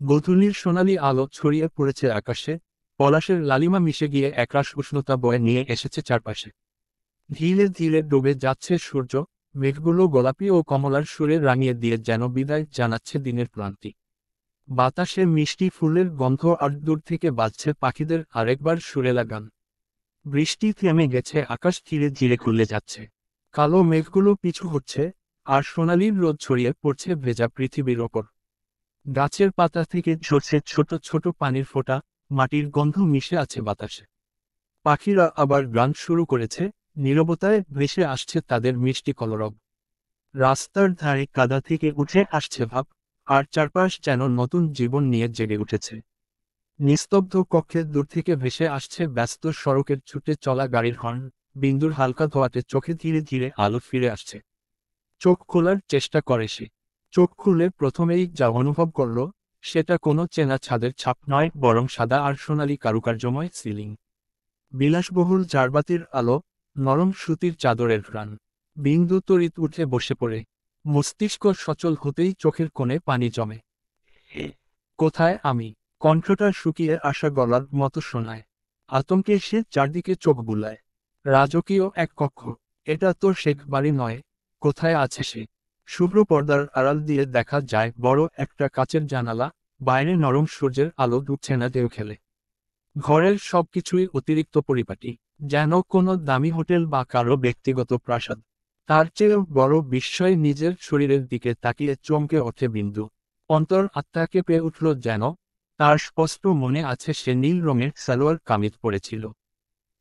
গোধূলির সোনালি আলো ছড়িয়ে পড়েছে আকাশে, পলাশের লালিমা মিশে গিয়ে একরাশ উষ্ণতা বয়ে নিয়ে এসেছে চারপাশে। ধীরে ধীরে ডুবে যাচ্ছে সূর্য, মেঘগুলো গোলাপি ও কমলার সুরে রাঙিয়ে দিয়ে যেন বিদায় জানাচ্ছে দিনের ক্লান্তি। বাতাসে মিষ্টি ফুলের গন্ধ আর দূর থেকে বাজছে পাখিদের আরেকবার সুরেলা গান। বৃষ্টি থেমে গেছে, আকাশ ধীরে ধীরে খুলে যাচ্ছে। কালো মেঘগুলো পিছু হচ্ছে, আর সোনালির রোদ ছড়িয়ে পড়ছে ভেজা পৃথিবীর ওপর। গাছের পাতা থেকে ঝরছে ছোট ছোট পানির ফোঁটা, মাটির গন্ধ মিশে আছে বাতাসে। পাখিরা আবার গান শুরু করেছে, নীরবতায় ভেসে আসছে তাদের মিষ্টি কলরব। রাস্তার ধারে কাদা থেকে উঠে আসছে ভাব, আর চারপাশ যেন নতুন জীবন নিয়ে জেগে উঠেছে। নিস্তব্ধ কক্ষে দূর থেকে ভেসে আসছে ব্যস্ত সড়কের ছুটে চলা গাড়ির হর্ন। বিন্দুর হালকা ধোঁয়াতে চোখে ধীরে ধীরে আলো ফিরে আসছে। চোখ খোলার চেষ্টা করে সে। চোখ খুলে প্রথমেই যা অনুভব করল, সেটা কোনো চেনা ছাদের ছাপ নয়, বরং সাদা আর সোনালি কারুকার্যময় সিলিং। বিলাসবহুল ঝাড়বাতির আলো, নরম সুতির চাদরের ঘ্রাণ। বিন্দু তড়িৎ উঠে বসে পড়ে। মস্তিষ্ক সচল হতেই চোখের কোণে পানি জমে। "এ, কোথায় আমি?" কণ্ঠটা শুকিয়ে আসা গলার মতো শোনায়। আতঙ্কে সে চারদিকে চোখ বুলায়। রাজকীয় এক কক্ষ। এটা তো শেখ বাড়ি নয়। কোথায় আছে সে? শুভ্র পর্দার আড়াল দিয়ে দেখা যায় বড় একটা কাচের জানালা। বাইরে নরম সূর্যের আলো ঢুকছে না ঢেউ খেলে। ঘরের সবকিছুই অতিরিক্ত পরিপাটি, যেন কোনো দামি হোটেল বা কারো ব্যক্তিগত প্রাসাদ। তার চেয়েও বড় বিস্ময় নিজের শরীরের দিকে তাকিয়ে চমকে ওঠে বিন্দু। অন্তর আত্মা কেঁপে উঠল যেন। তার স্পষ্ট মনে আছে সে নীল রঙের সালোয়ার কামিজ পরেছিল।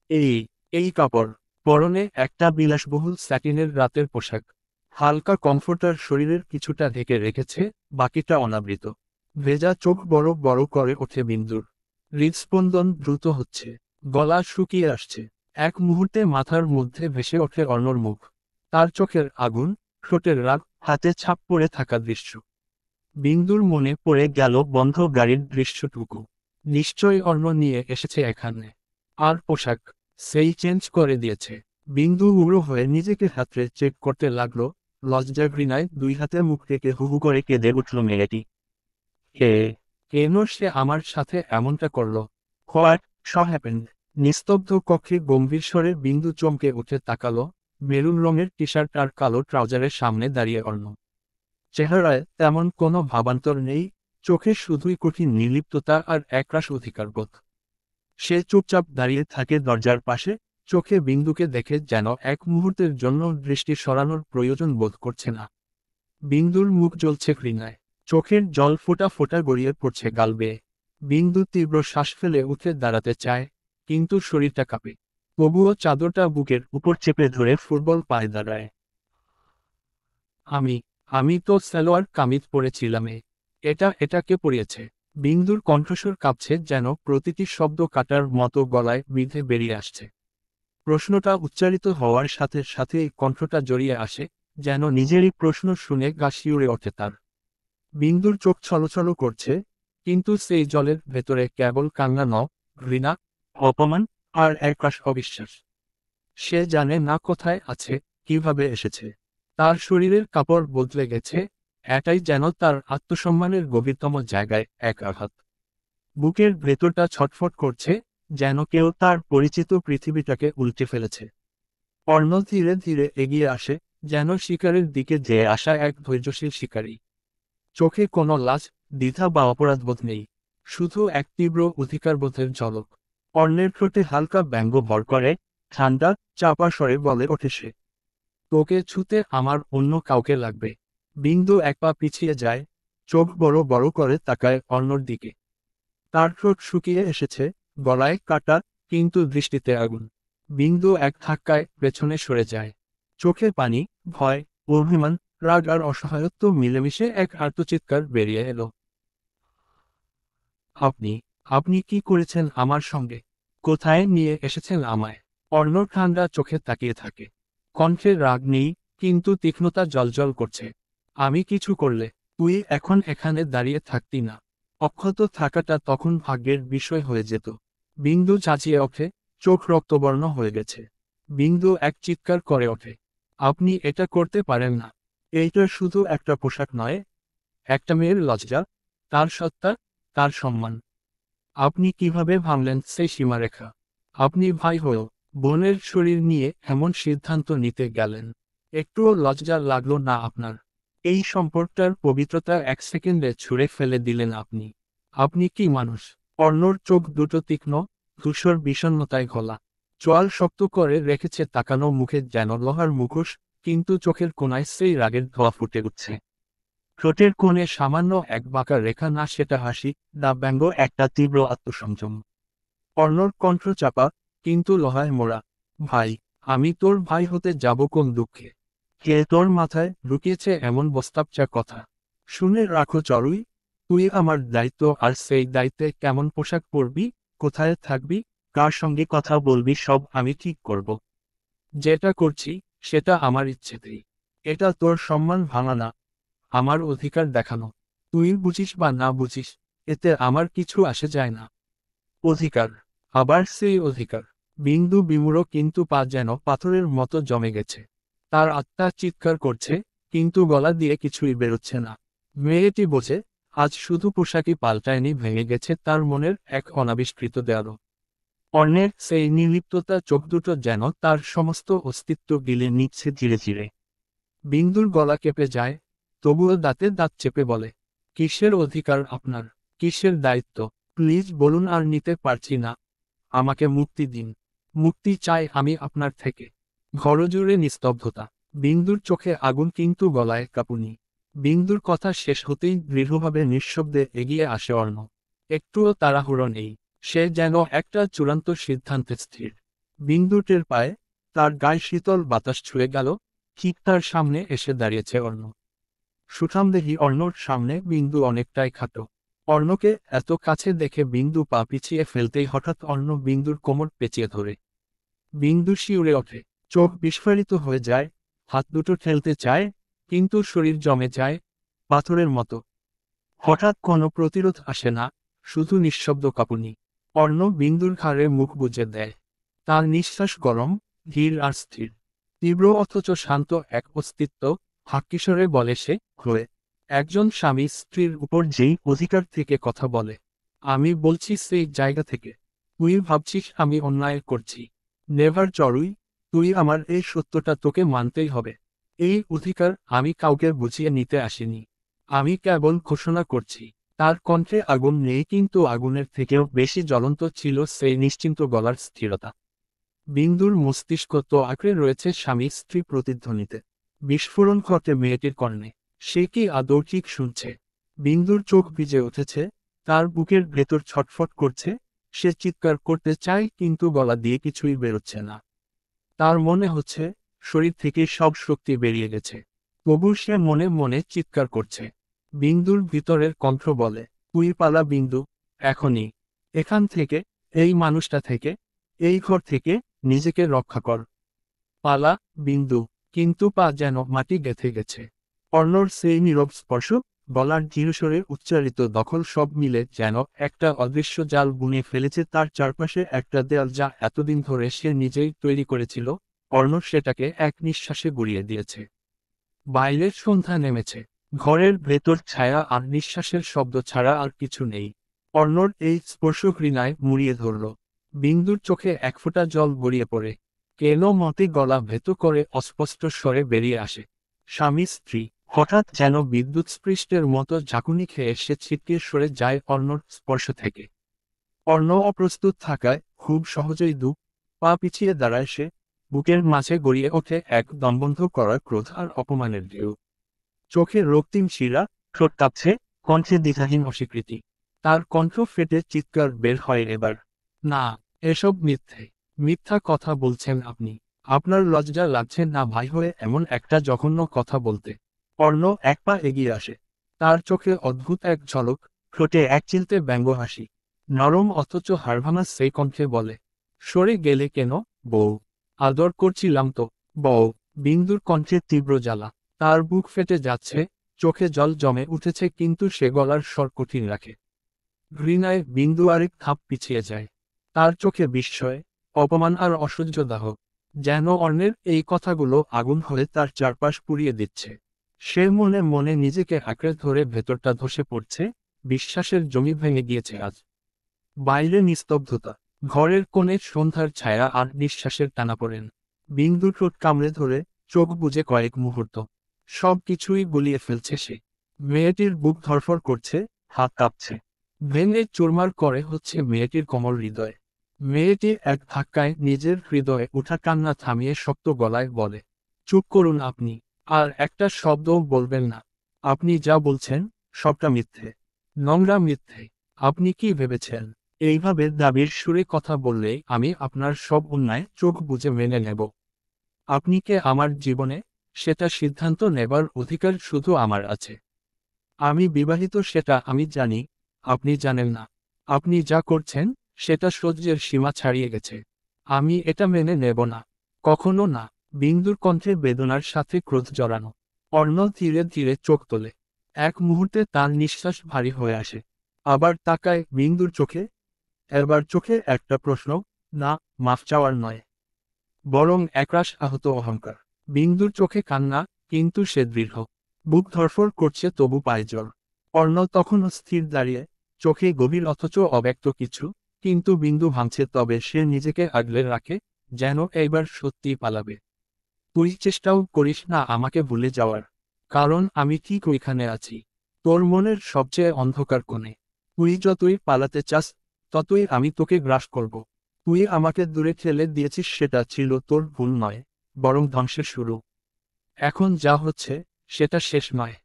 এই এই কাপড়। পরনে একটা বিলাসবহুল স্যাটিনের রাতের পোশাক। হালকা কমফোর্টার শরীরের কিছুটা ঢেকে রেখেছে, বাকিটা অনাবৃত। ভেজা চোখ বড় বড় করে ওঠে বিন্দুর। হৃদস্পন্দন দ্রুত হচ্ছে। গলা শুকিয়ে আসছে। এক মুহূর্তে মাথার মধ্যে ভেসে ওঠে অর্ণর মুখ। তার চোখের আগুন, ঠোঁটের রাগ, হাতে ছাপ পড়ে থাকা দৃশ্য। বিন্দুর মনে পড়ে গেল বন্ধ গাড়ির দৃশ্যটুকু। নিশ্চয়ই অর্ণ নিয়ে এসেছে এখানে। আর পোশাক, সেই চেঞ্জ করে দিয়েছে। বিন্দু উড়ো হয়ে নিজেকে হাতড়ে চেক করতে লাগলো। লজ্জা ঘৃণায় দুই হাতে মুখ থেকে হু হু করে কেঁদে উঠল মেয়েটি। কে? কেন সে আমার সাথে এমনটা করলো? What happened? নিস্তব্ধ কক্ষে গম্ভীর স্বরে বিন্দু চমকে উঠে তাকালো। মেরুন রঙের টি শার্ট আর কালো ট্রাউজারের সামনে দাঁড়িয়ে অর্ণ। চেহারায় তেমন কোনো ভাবান্তর নেই, চোখে শুধুই কঠিন নির্লিপ্ততা আর একরাশ অধিকারবোধ। সে চুপচাপ দাঁড়িয়ে থাকে দরজার পাশে, চোখে বিন্দুকে দেখে যেন এক মুহূর্তের জন্য দৃষ্টি সরানোর প্রয়োজন বোধ করছে না। বিন্দুর মুখ জ্বলছে ঘৃণায়। চোখের জল ফোঁটা ফোঁটা গড়িয়ে পড়ছে গাল বেয়ে। বিন্দু তীব্র শ্বাস ফেলে উঠে দাঁড়াতে চায়, কিন্তু শরীরটা কাঁপে। তবুও চাদরটা বুকের উপর চেপে ধরে ফুটবল পায়ে দাঁড়ায়। আমি আমি তো সালোয়ার কামিজ পরেছিলাম। এটা কে পরিয়েছে? বিন্দুর কণ্ঠস্বর কাঁপছে, যেন প্রতিটি শব্দ কাটার মতো গলায় বিঁধে বেরিয়ে আসছে। প্রশ্নটা উচ্চারিত হওয়ার সাথে সাথেই কণ্ঠটা জড়িয়ে আসে, যেন নিজেরই প্রশ্ন শুনে গা শিউরে ওঠে তার। বিন্দুর চোখ ছলছল করছে, কিন্তু সেই জলের ভেতরে কেবল কান্না নয়, ঘৃণা, অপমান আর একরাশ অবিশ্বাস। সে জানে না কোথায় আছে, কিভাবে এসেছে। তার শরীরের কাপড় বদলে গেছে, এটাই যেন তার আত্মসম্মানের গভীরতম জায়গায় এক আঘাত। বুকের ভেতরটা ছটফট করছে, যেন কেউ তার পরিচিত পৃথিবীটাকে উল্টে ফেলেছে। অর্ণ ধীরে ধীরে এগিয়ে আসে, যেন শিকারের দিকে যেয়ে আসা এক ধৈর্যশীল শিকারী। চোখে কোনো লাজ, দ্বিধা বা অপরাধবোধ নেই, শুধু এক তীব্র অধিকারবোধের ঝলক। অর্ণের ঠোঁটে হালকা ব্যঙ্গ ভর করে, ঠান্ডা, চাপা স্বরে বলে ওঠে সে। তোকে ছুতে আমার অন্য কাউকে লাগবে। বিন্দু এক পা পিছিয়ে যায়, চোখ বড় বড় করে তাকায় অর্ণর দিকে। তার ঠোঁট শুকিয়ে এসেছে, গলায় কাটা, কিন্তু দৃষ্টিতে আগুন। বিন্দু এক ধাক্কায় পেছনে সরে যায়। চোখে পানি, ভয়, অভিমান, রাগ আর অসহায়ত্ব মিলেমিশে এক আর্তচিৎকার বেরিয়ে এলো। আপনি আপনি কি করেছেন আমার সঙ্গে? কোথায় নিয়ে এসেছেন আমায়? অর্ণ ঠান্ডা চোখে তাকিয়ে থাকে। কণ্ঠে রাগ নেই, কিন্তু তীক্ষ্ণতা জ্বলজ্বল করছে। আমি কিছু করলে তুই এখন এখানে দাঁড়িয়ে থাকতি না। অক্ষত থাকাটা তখন ভাগ্যের বিষয় হয়ে যেত। বিন্দু চাচিয়ে ওঠে, চোখ রক্তবর্ণ হয়ে গেছে। বিন্দু এক চিৎকার করে ওঠে। আপনি এটা করতে পারেন না। এইটা শুধু একটা পোশাক নয়, একটা মেয়ের লজ্জা, তার সত্তা। তার সম্মান। আপনি কিভাবে ভাঙলেন সেই সীমারেখা? আপনি ভাই হয়েও বোনের শরীর নিয়ে এমন সিদ্ধান্ত নিতে গেলেন। একটুও লজ্জা লাগলো না আপনার? এই সম্পর্কটার পবিত্রতা এক সেকেন্ডে ছুঁড়ে ফেলে দিলেন আপনি। আপনি কি মানুষ? অর্ণর চোখ দুটো তীক্ষ্ণ, ধূসর বিষণ্ণতায় ঘোলা। চোয়াল শক্ত করে রেখেছে তাকানো মুখে যেন লোহার মুখোশ, কিন্তু চোখের কোণায় সেই রাগের ধোঁয়া ফুটে উঠছে। ঠোঁটের কোণে সামান্য এক বাঁকা রেখা, না সেটা হাসি, না ব্যঙ্গ, একটা তীব্র আত্মসংযম। অর্ণর কণ্ঠ চাপা, কিন্তু লোহায় মোড়া। ভাই, আমি তোর ভাই হতে যাব কোন দুঃখে? কে তোর মাথায় ঢুকিয়েছে এমন বস্তাপচা কথা? শুনে রাখো চড়ুই, তুই আমার দায়িত্ব, আর সেই দায়িত্বে কেমন পোশাক পরবি, কোথায় থাকবি, কার সঙ্গে কথা বলবি, সব আমি ঠিক করব। যেটা করছি সেটা আমার ইচ্ছেতেই। এটা তোর সম্মান ভাঙা না, আমার অধিকার দেখানো। তুই বুঝিস বা না বুঝিস, এতে আমার কিছু আসে যায় না। অধিকার, আবার সেই অধিকার। বিন্দু বিমূঢ়, কিন্তু পা যেন পাথরের মতো জমে গেছে। তার আত্মা চিৎকার করছে, কিন্তু গলা দিয়ে কিছুই বেরোচ্ছে না। মেয়েটি বোঝে, আজ শুধু পোশাকই পাল্টায়নি, ভেঙে গেছে তার মনের এক অনাবিষ্কৃত দেয়ালও। অন্যের সেই নির্লিপ্ততা, চোখ দুটো যেন তার সমস্ত অস্তিত্ব গিলে নিচ্ছে ধীরে ধীরে। বিন্দুর গলা কেঁপে যায়, তবুও দাঁতে দাঁত চেপে বলে, কিসের অধিকার আপনার? কিসের দায়িত্ব? প্লিজ বলুন, আর নিতে পারছি না। আমাকে মুক্তি দিন। মুক্তি চাই আমি আপনার থেকে। ঘরজুড়ে নিস্তব্ধতা। বিন্দুর চোখে আগুন, কিন্তু গলায় কাঁপুনি। বিন্দুর কথা শেষ হতেই দৃঢ়ভাবে নিঃশব্দে এগিয়ে আসে অর্ণ। একটুও তাড়াহুড়ো নেই, সে যেন একটা চূড়ান্ত সিদ্ধান্তে স্থির। বিন্দু টের পায়, তার গায়ে শীতল বাতাস ছুঁয়ে গেল, ঠিক তার সামনে এসে দাঁড়িয়েছে অর্ণ। সুঠামদেহী অর্ণর সামনে বিন্দু অনেকটাই খাটো। অর্ণকে এত কাছে দেখে বিন্দু পা পিছিয়ে ফেলতেই হঠাৎ অর্ণ বিন্দুর কোমর পেঁচিয়ে ধরে। বিন্দু শিউরে ওঠে, চোখ বিস্ফারিত হয়ে যায়, হাত দুটো ঠেলতে চায়, কিন্তু শরীর জমে যায় পাথরের মতো। হঠাৎ কোনো প্রতিরোধ আসে না, শুধু নিঃশব্দ কাঁপুনি। অর্ণ বিন্দুর ঘাড়ে মুখ বুজে দেয়। তার নিঃশ্বাস গরম, ধীর আর স্থির। তীব্র অথচ শান্ত এক অস্তিত্ব। হাক্কিস্বরে বলে সে, হয়ে একজন স্বামী স্ত্রীর উপর যেই অধিকার থেকে কথা বলে। আমি বলছি সেই জায়গা থেকে। তুই ভাবছিস আমি অন্যায় করছি? নেভার চড়ুই, তুই আমার এই সত্যটা তোকে মানতেই হবে। এই অধিকার আমি কাউকে বুঝিয়ে নিতে আসিনি। আমি কেবল ঘোষণা করছি। তার কণ্ঠে আগুন নেই, কিন্তু আগুনের থেকেও বেশি জ্বলন্ত ছিল সেই নিশ্চিন্ত গলার স্থিরতা। বিন্দুর মস্তিষ্ক তো আঁকড়ে রয়েছে স্বামী স্ত্রী প্রতিধ্বনিতে। বিস্ফোরণ ঘটে মেয়েটির কর্ণে। সে কি আদৌ ঠিক শুনছে? বিন্দুর চোখ ভিজে উঠেছে, তার বুকের ভেতর ছটফট করছে। সে চিৎকার করতে চায়, কিন্তু গলা দিয়ে কিছুই বেরোচ্ছে না। তার মনে হচ্ছে শরীর থেকে সব শক্তি বেরিয়ে গেছে। তবু সে মনে মনে চিৎকার করছে। বিন্দুর ভিতরের কণ্ঠ বলে, তুই পালা বিন্দু, এখনই। এখান থেকে, এই মানুষটা থেকে, এই ঘর থেকে, নিজেকে রক্ষা কর। পালা বিন্দু। কিন্তু পা যেন মাটি গেঁথে গেছে। অর্ণর সেই নীরব স্পর্শ, গলার ধীরস্বরে উচ্চারিত দখল, সব মিলে যেন একটা অদৃশ্য জাল বুনে ফেলেছে তার চারপাশে, একটা দেয়াল যা এতদিন ধরে সে নিজেই তৈরি করেছিল। অর্ণ সেটাকে এক নিঃশ্বাসে গুড়িয়ে দিয়েছে। বাইরের সন্ধ্যা নেমেছে। ঘরের ভেতর ছায়া আর নিঃশ্বাসের শব্দ ছাড়া আর কিছু নেই। অর্ণর এই স্পর্শ ঘৃণায় মুড়িয়ে ধরল। বিন্দুর চোখে এক ফোঁটা জল গড়িয়ে পড়ে। কেন মতে গলা ভেতো করে অস্পষ্ট স্বরে বেরিয়ে আসে, স্বামী স্ত্রী। হঠাৎ যেন বিদ্যুৎ স্পৃষ্টের মতো ঝাঁকুনি খেয়ে সে ছিটকে সরে যায় অর্ণর স্পর্শ থেকে। অর্ণ অপ্রস্তুত থাকায় খুব সহজেই দু পা পিছিয়ে দাঁড়ায় সে। বুকের মাঝে গড়িয়ে ওঠে এক দমবন্ধ করা ক্রোধ আর অপমানের ঢেউ। চোখে রক্তিম শিরা, ঠোঁট কাঁপছে, কণ্ঠে দ্বিধাহীন অস্বীকৃতি। তার কণ্ঠ ফেটে চিৎকার বের হয় এবার, না, এসব মিথ্যে। মিথ্যা কথা বলছেন আপনি। আপনার লজ্জা লাগছে না ভাই হয়ে এমন একটা জঘন্য কথা বলতে? অর্ণ এক পা এগিয়ে আসে। তার চোখে অদ্ভুত এক ঝলক, ঠোঁটে এক চিলতে ব্যঙ্গ হাসি। নরম অথচ হাড়ভাঙা সেই কণ্ঠে বলে, সরে গেলে কেন, বউ? আদর করছিলাম তো, বউ। বিন্দুর কণ্ঠে তীব্র জ্বালা। তার বুক ফেটে যাচ্ছে, চোখে জল জমে উঠেছে, কিন্তু সে গলার স্বর কঠিন রাখে। ঘৃণায় বিন্দু আরেক ধাপ পিছিয়ে যায়। তার চোখে বিস্ময়, অপমান আর অসহ্য দাহ। যেন অর্ণের এই কথাগুলো আগুন হয়ে তার চারপাশ পুড়িয়ে দিচ্ছে। সে মনে মনে নিজেকে আঁকড়ে ধরে ভেতরটা ধসে পড়ছে, বিশ্বাসের জমি ভেঙে গিয়েছে আজ। বাইরে নিস্তব্ধতা, ঘরের কোণে সন্ধ্যার ছায়া আর নিঃশ্বাসের টানাপোড়েন। বিন্দু ঠোঁট কামড়ে ধরে চোখ বুজে কয়েক মুহূর্ত। সব কিছুই গুলিয়ে ফেলছে সে। মেয়েটির বুক ধড়ফড় করছে, হাত কাঁপছে। ভেঙে চুরমার করে হচ্ছে মেয়েটির কোমল হৃদয়। মেয়েটি এক ধাক্কায় নিজের হৃদয়ে ওঠা কান্না থামিয়ে শক্ত গলায় বলে, চুপ করুন আপনি, আর একটা শব্দও বলবেন না। আপনি যা বলছেন সবটা মিথ্যে, নোংরা মিথ্যে। আপনি কি ভেবেছেন এইভাবে দাবির সুরে কথা বললে আমি আপনার সব অন্যায় চোখ বুজে মেনে নেব? আপনি কে আমার জীবনে, সেটা সিদ্ধান্ত নেবার অধিকার শুধু আমার আছে। আমি বিবাহিত সেটা আমি জানি, আপনি জানেন না। আপনি যা করছেন সেটা সহ্যের সীমা ছাড়িয়ে গেছে। আমি এটা মেনে নেব না, কখনো না। বিন্দুর কণ্ঠে বেদনার সাথে ক্রোধ জড়ানো। অর্ণ ধীরে ধীরে চোখ তোলে। এক মুহূর্তে তার নিঃশ্বাস ভারী হয়ে আসে। আবার তাকায় বিন্দুর চোখে। এবার চোখে একটা প্রশ্ন, না, মাফ চাওয়ার নয়, বরং একরাশ আহত অহংকার। বিন্দুর চোখে কান্না, কিন্তু সে দৃঢ়। বুক ধড়ফড় করছে তবু পায়ে জল। অর্ণ তখনও স্থির দাঁড়িয়ে, চোখে গভীর অথচ অব্যক্ত কিছু, কিন্তু বিন্দু ভাঙছে তবে সে নিজেকে আগলে রাখে, যেন এইবার সত্যিই পালাবে। তুই চেষ্টাও করিস না আমাকে ভুলে যাওয়ার, কারণ আমি ঠিক ওইখানে আছি, তোর মনের সবচেয়ে অন্ধকার কোণে। তুই যতই পালাতে চাস, ততই আমি তোকে গ্রাস করব। তুই আমাকে দূরে ঠেলে দিয়েছিস, সেটা ছিল তোর ভুল নয়, বরং ধ্বংসের শুরু। এখন যা হচ্ছে সেটা শেষ নয়,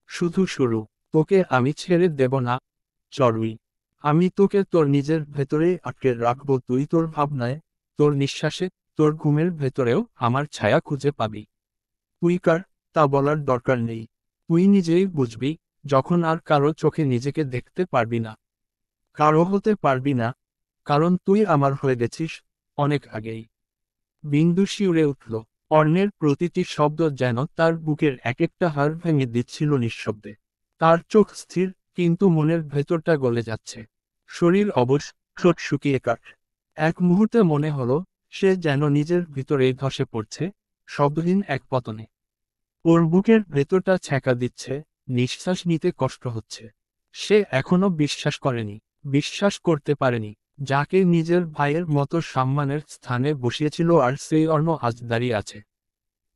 শুধু শুরু। তোকে আমি ছেড়ে দেব না, চড়ুই। আমি তোকে তোর নিজের ভেতরেই আটকে রাখবো। তুই তোর ভাবনায়, তোর নিঃশ্বাসে, তোর ঘুমের ভেতরেও আমার ছায়া খুঁজে পাবি। তুই কার তা বলার দরকার নেই। তুই নিজেই বুঝবি যখন আর কারো চোখে নিজেকে দেখতে পারবি না, কারো হতে পারবি না, কারণ তুই আমার হয়ে গেছিস অনেক আগেই। বিন্দু শিউরে উঠল। অর্ণের প্রতিটি শব্দ যেন তার বুকের এক একটা হাড় ভেঙে দিচ্ছিল নিঃশব্দে। তার চোখ স্থির, কিন্তু মনের ভেতরটা গলে যাচ্ছে। শরীর অবশ, ঠোঁট শুকিয়ে কাঠ। এক মুহূর্তে মনে হলো সে যেন নিজের ভিতরেই ধসে পড়ছে, শব্দহীন এক পতনে। ওর বুকের ভেতরটা ছ্যাঁকা দিচ্ছে, নিঃশ্বাস নিতে কষ্ট হচ্ছে। সে এখনো বিশ্বাস করেনি, বিশ্বাস করতে পারেনি, যাকে নিজের ভাইয়ের মতো সম্মানের স্থানে বসিয়েছিল আর সেই অর্ণ আজ দাঁড়িয়ে আছে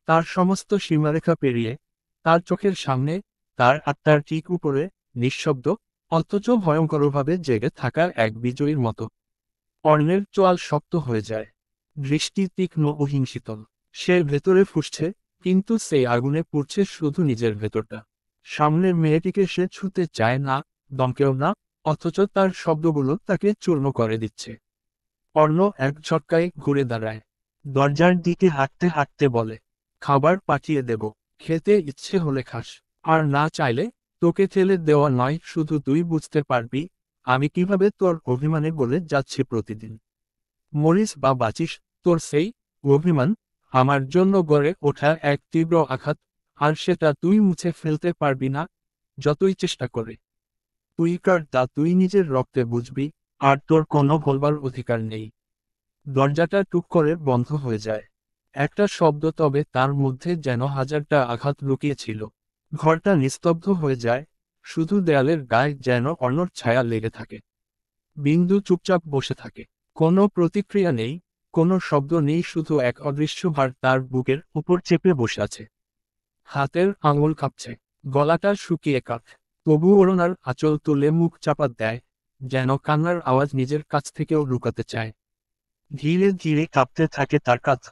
তার সমস্ত সীমারেখা পেরিয়ে, তার চোখের সামনে, তার আত্মার ঠিক উপরে, নিঃশব্দ, অথচ ভয়ঙ্করভাবে জেগে থাকা এক বিজয়ীর মতো। অর্ণের চোয়াল শক্ত হয়ে যায়, দৃষ্টি তীক্ষ্ণ ও হিংসিতল। সে ভেতরে ফুঁসছে, কিন্তু সেই আগুনে পুড়ছে শুধু নিজের ভেতরটা। সামনের মেয়েটিকে সে ছুঁতে চায় না, দমকেও না, অথচ তার শব্দগুলো তাকে চূর্ণ করে দিচ্ছে। অর্ণ এক ঝটকায় ঘুরে দাঁড়ায়, দরজার দিকে হাঁটতে হাঁটতে বলে, খাবার পাঠিয়ে দেব, খেতে ইচ্ছে হলে খাস, আর না চাইলে তোকে ঠেলে দেওয়া নয়। শুধু তুই বুঝতে পারবি আমি কিভাবে তোর অভিমানে গলে যাচ্ছি প্রতিদিন। মরিস বা বাঁচিস, তোর সেই অভিমান আমার জন্য গড়ে ওঠা এক তীব্র আঘাত, আর সেটা তুই মুছে ফেলতে পারবি না, যতই চেষ্টা করে। তুই কার তা তুই নিজের রক্তে বুঝবি, আর তোর কোনো বলবার অধিকার নেই। দরজাটা টুক করে বন্ধ হয়ে যায়। একটা শব্দ, তবে তার মধ্যে যেন হাজারটা আঘাত লুকিয়ে ছিল। ঘরটা নিস্তব্ধ হয়ে যায়, শুধু দেয়ালের গায়ে যেন অর্ণর ছায়া লেগে থাকে। বিন্দু চুপচাপ বসে থাকে। কোনো প্রতিক্রিয়া নেই, কোনো শব্দ নেই, শুধু এক অদৃশ্য ভার তার বুকের উপর চেপে বসে আছে। হাতের আঙুল কাঁপছে, গলাটা শুকিয়ে কাঠ। তবু ওড়নার আঁচল তুলে মুখ চাপা দেয়, যেন কান্নার আওয়াজ নিজের কাছ থেকেও লুকাতে চায়। ধীরে ধীরে কাঁপতে থাকে তার কাঁধ।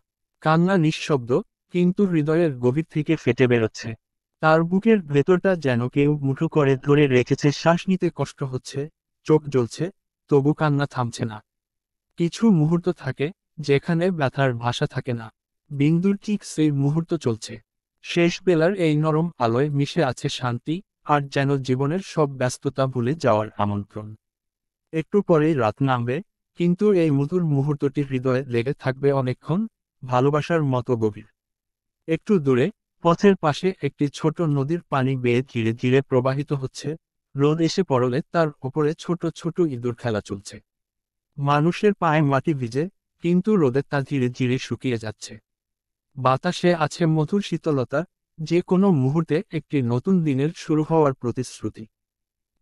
কান্না নিঃশব্দ, কিন্তু হৃদয়ের গভীর থেকে ফেটে বেরোচ্ছে। তার বুকের ভেতরটা যেন কেউ মুঠো করে ধরে রেখেছে। শ্বাস নিতে কষ্ট হচ্ছে, চোখ জ্বলছে, তবু কান্না থামছে না। কিছু মুহূর্ত থাকে যেখানে ব্যথার ভাষা থাকে না। বিন্দুর ঠিক সেই মুহূর্ত চলছে। শেষ বেলার এই নরম আলোয় মিশে আছে শান্তি, আর যেন জীবনের সব ব্যস্ততা ভুলে যাওয়ার আমন্ত্রণ। একটু পরেই রাত নামবে, কিন্তু এই মধুর মুহূর্তটি হৃদয়ে লেগে থাকবে অনেকক্ষণ, ভালোবাসার মতো গভীর। একটু দূরে, পথের পাশে একটি ছোট নদীর পানি বেয়ে ধীরে ধীরে প্রবাহিত হচ্ছে। রোদ এসে পড়লে তার ওপরে ছোট ছোট ইঁদুর খেলা চলছে। মানুষের পায়ে মাটি ভিজে, কিন্তু রোদে তা ধীরে ধীরে শুকিয়ে যাচ্ছে। বাতাসে আছে মধুর শীতলতা, যে কোনো মুহূর্তে একটি নতুন দিনের শুরু হওয়ার প্রতিশ্রুতি।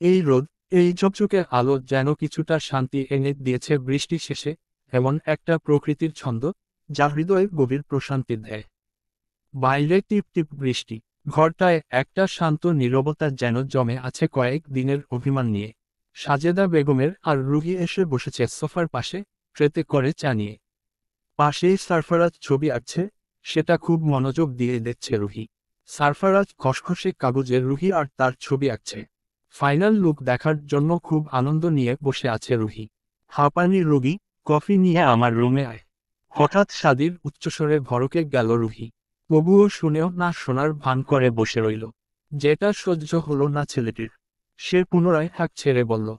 এই রোদ, এই ঝকঝকে আলো যেন কিছুটা শান্তি এনে দিয়েছে বৃষ্টি শেষে, এমন একটা প্রকৃতির ছন্দ যা হৃদয়ে গভীর প্রশান্তি দেয়। বাইরে টিপ টিপ বৃষ্টি, ঘরটায় একটা শান্ত নীরবতা যেন জমে আছে কয়েক দিনের অভিমান নিয়ে। সাজেদা বেগমের আর রুহি এসে বসেছে সোফার পাশে, ট্রেতে করে চা নিয়ে। পাশেই সারফারাজ ছবি আঁকছে, সেটা খুব মনোযোগ দিয়ে দেখছে রুহি। সারফারাজ খসখসে কাগজে রুহি আর তার ছবি আঁকছে। ফাইনাল লুক দেখার জন্য খুব আনন্দ নিয়ে বসে আছে রুহি। হাঁপানি রোগী, কফি নিয়ে আমার রুমে আয়। হঠাৎ শাদির উচ্চস্বরে ভড়কে গেল রুহি। তবুও শুনেও না শোনার ভান করে বসে রইল। যেটা সহ্য হলো না ছেলেটির। সে পুনরায় হাঁক ছেড়ে বলল,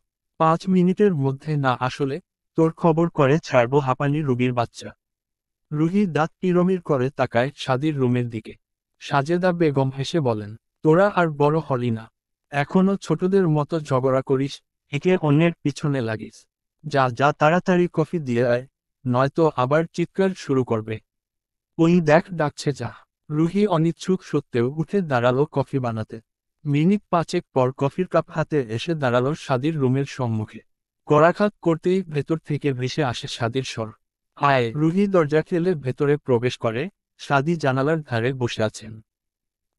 5 মিনিটের মধ্যে না আসলে তোর খবর করে ছাড়বো হাঁপানি রোগীর বাচ্চা। রুহি দাঁত কিরমির করে তাকায় শাদির রুমের দিকে। সাজেদা বেগম হেসে বলেন, তোরা আর বড় হলি না, এখনো ছোটদের মতো ঝগড়া করিস, একে অন্যের পিছনে লাগিস। যা যা তাড়াতাড়ি কফি দিয়ে আয়, নয়তো আবার চিৎকার শুরু করবে। ওই দেখ ডাকছে যা। রুহি অনিচ্ছুক সত্ত্বেও উঠে দাঁড়ালো কফি বানাতে। মিনিট 5 পর কফির কাপ হাতে এসে দাঁড়ালো শাদির রুমের সম্মুখে। কড়াঘাত করতেই ভেতর থেকে ভেসে আসে শাদির স্বর। আয়। রুহি দরজা ঠেলে ভেতরে প্রবেশ করে। শাদি জানালার ধারে বসে আছেন।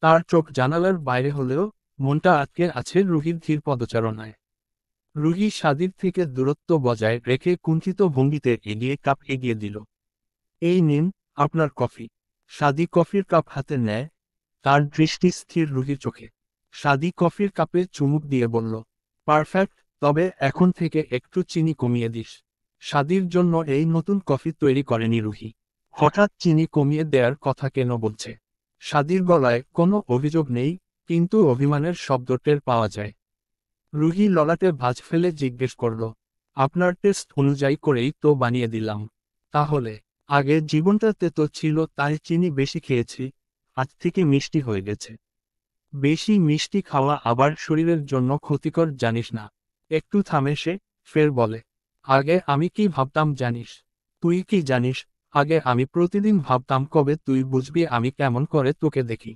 তার চোখ জানালার বাইরে হলেও মনটা আটকে আছে রুহির ধীর পদচারণায়। রুহি শাদির থেকে দূরত্ব বজায় রেখে কুণ্ঠিত ভঙ্গিতে এগিয়ে কাপ এগিয়ে দিল। এই নিন আপনার কফি। শাদি কফির কাপ হাতে নেয়, তার দৃষ্টি স্থির রুহির চোখে। শাদি কফির কাপে চুমুক দিয়ে বলল, পারফেক্ট, তবে এখন থেকে একটু চিনি কমিয়ে দিস। শাদির জন্য এই নতুন কফি তৈরি করেনি রুহি। হঠাৎ চিনি কমিয়ে দেওয়ার কথা কেন বলছে? শাদির গলায় কোনো অভিযোগ নেই, কিন্তু অভিমানের শব্দ টের পাওয়া যায়। রুহি ললাটে ভাঁজ ফেলে জিজ্ঞেস করল, আপনার টেস্ট অনুযায়ী করেই তো বানিয়ে দিলাম। তাহলে? আগে জীবনটাতে তো ছিল তাই চিনি বেশি খেয়েছি, আজ থেকে মিষ্টি হয়ে গেছে। বেশি মিষ্টি খাওয়া আবার শরীরের জন্য ক্ষতিকর জানিস না। একটু থামে সে, ফের বলে, আগে আমি কি ভাবতাম জানিস? তুই কি জানিস? আগে আমি প্রতিদিন ভাবতাম কবে তুই বুঝবি আমি কেমন করে তোকে দেখি।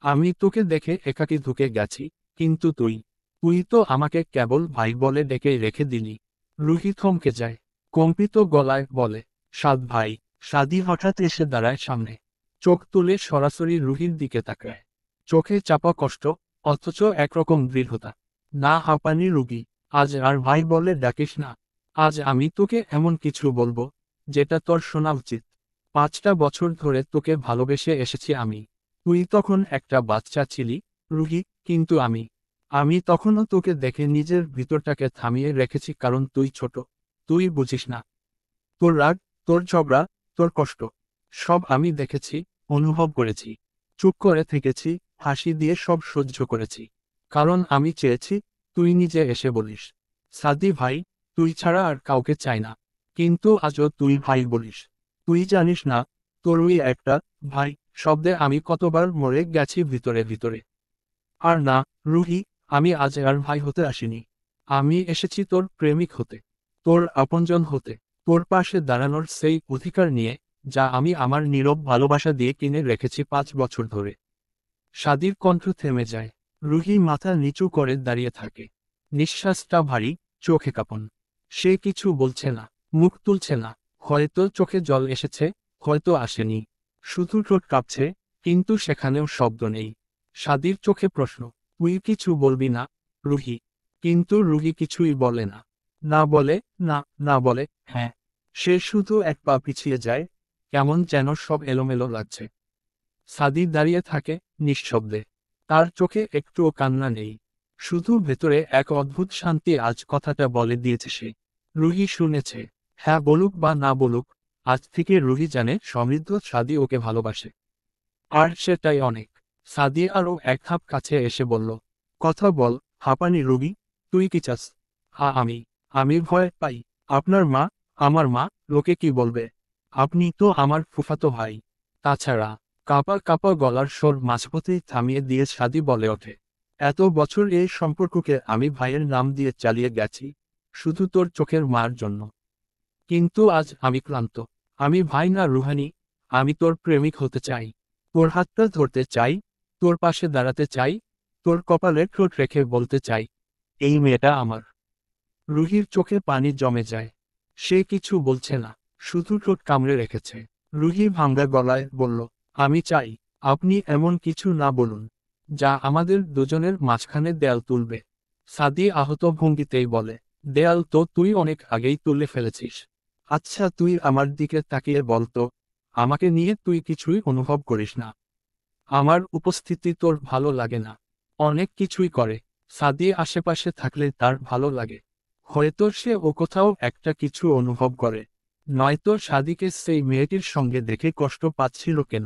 আমি তোকে দেখে একাকী ঢুকে গেছি, কিন্তু তুই তুই তো আমাকে কেবল ভাই বলে ডেকে রেখে দিলি। রুহি থমকে যায়, কম্পিত গলায় বলে, সাদ ভাই। সাদি হঠাৎ এসে দাঁড়ায় সামনে। চোখ তুলে সরাসরি রুহির দিকে তাকায়। চোখে চাপা কষ্ট, অথচ একরকম দৃঢ়তা। না হাঁপানি রুগী, আজ আর ভাই বলে ডাকিস না। আজ আমি তোকে এমন কিছু বলবো যেটা তোর শোনা উচিত। 5টা বছর ধরে তোকে ভালোবেসে এসেছি আমি। তুই তখন একটা বাচ্চা ছিলি, রুহি, কিন্তু আমি তখনও তোকে দেখে নিজের ভিতরটাকে থামিয়ে রেখেছি কারণ তুই ছোট। তুই বুঝিস না। তোর রাগ, তোর ঝগড়া, তোর কষ্ট, সব আমি দেখেছি, অনুভব করেছি। চুপ করে থেকেছি, হাসি দিয়ে সব সহ্য করেছি। কারণ আমি চেয়েছি তুই নিজে এসে বলিস, সাদি ভাই, তুই ছাড়া আর কাউকে চাই না। কিন্তু আজও তুই ভাই বলিস। তুই জানিস না, তোর ওই একটা ভাই শব্দে আমি কতবার মরে গেছি ভিতরে ভিতরে। আর না, রুহি, আমি আজ আর ভাই হতে আসিনি। আমি এসেছি তোর প্রেমিক হতে, তোর আপনজন হতে, তোর পাশে দাঁড়ানোর সেই অধিকার নিয়ে যা আমি আমার নীরব ভালোবাসা দিয়ে কিনে রেখেছি 5 বছর ধরে। শাদির কণ্ঠ থেমে যায়। রুহি মাথা নিচু করে দাঁড়িয়ে থাকে। নিঃশ্বাসটা ভারী, চোখে কাঁপন। সে কিছু বলছে না, মুখ তুলছে না। হয়তো চোখে জল এসেছে, হয়তো আসেনি। শুধু ঠোঁট কাঁপছে, কিন্তু সেখানেও শব্দ নেই। শাদির চোখে প্রশ্ন, তুই কিছু বলবি না, রুহি? কিন্তু রুহি কিছুই বলে না। না বলে, না, না বলে, হ্যাঁ। সে শুধু এক পা পিছিয়ে যায়, কেমন যেন সব এলোমেলো লাগছে। সাদি দাঁড়িয়ে থাকে, নিঃশব্দে। তার চোখে একটুও কান্না নেই। শুধু ভেতরে এক অদ্ভুত শান্তি আজ কথাটা বলে দিয়েছে সে। রুহি শুনেছে। হ্যাঁ বলুক বা না বলুক, আজ থেকে রুহি জানে সমৃদ্ধ সাদি ওকে ভালোবাসে। আর সেটাই অনেক। সাদি আরও এক ধাপ কাছে এসে বলল, কথা বল, হাঁপানি রোগী, তুই কি চাস? আমি ভয় পাই। আপনার মা, আমার মা, লোকে কি বলবে? আপনি তো আমার ফুফাতো ভাই। তাছাড়া, কাঁপা কাঁপা গলার স্বর মাঝপথেই থামিয়ে দিয়ে সাদি বলে ওঠে, এত বছর এই সম্পর্ককে আমি ভাইয়ের নাম দিয়ে চালিয়ে গেছি, শুধু তোর চোখের মার জন্য। কিন্তু আজ আমি ক্লান্ত। আমি ভাই না রুহানি, আমি তোর প্রেমিক হতে চাই। তোর হাতটা ধরতে চাই, তোর পাশে দাঁড়াতে চাই, তোর কপালে ঠোঁট রেখে বলতে চাই, এই মেয়েটা আমার। রুহির চোখে পানি জমে যায়। সে কিছু বলছে না, শুধু ঠোঁট কামড়ে রেখেছে। রুহি ভাঙ্গা গলায় বলল, আমি চাই আপনি এমন কিছু না বলুন যা আমাদের দুজনের মাঝখানে দেয়াল তুলবে। সাদি আহত ভঙ্গিতেই বলে, দেয়াল তো তুই অনেক আগেই তুলে ফেলেছিস। আচ্ছা তুই আমার দিকে তাকিয়ে বলতো, আমাকে নিয়ে তুই কিছুই অনুভব করিস না? আমার উপস্থিতি তোর ভালো লাগে না? অনেক কিছুই করে সাদি আশেপাশে থাকলে তার ভালো লাগে। হয়তো সে ও কোথাও একটা কিছু অনুভব করে। নয়তো সাদিকে সেই মেয়েটির সঙ্গে দেখে কষ্ট পাচ্ছিল কেন?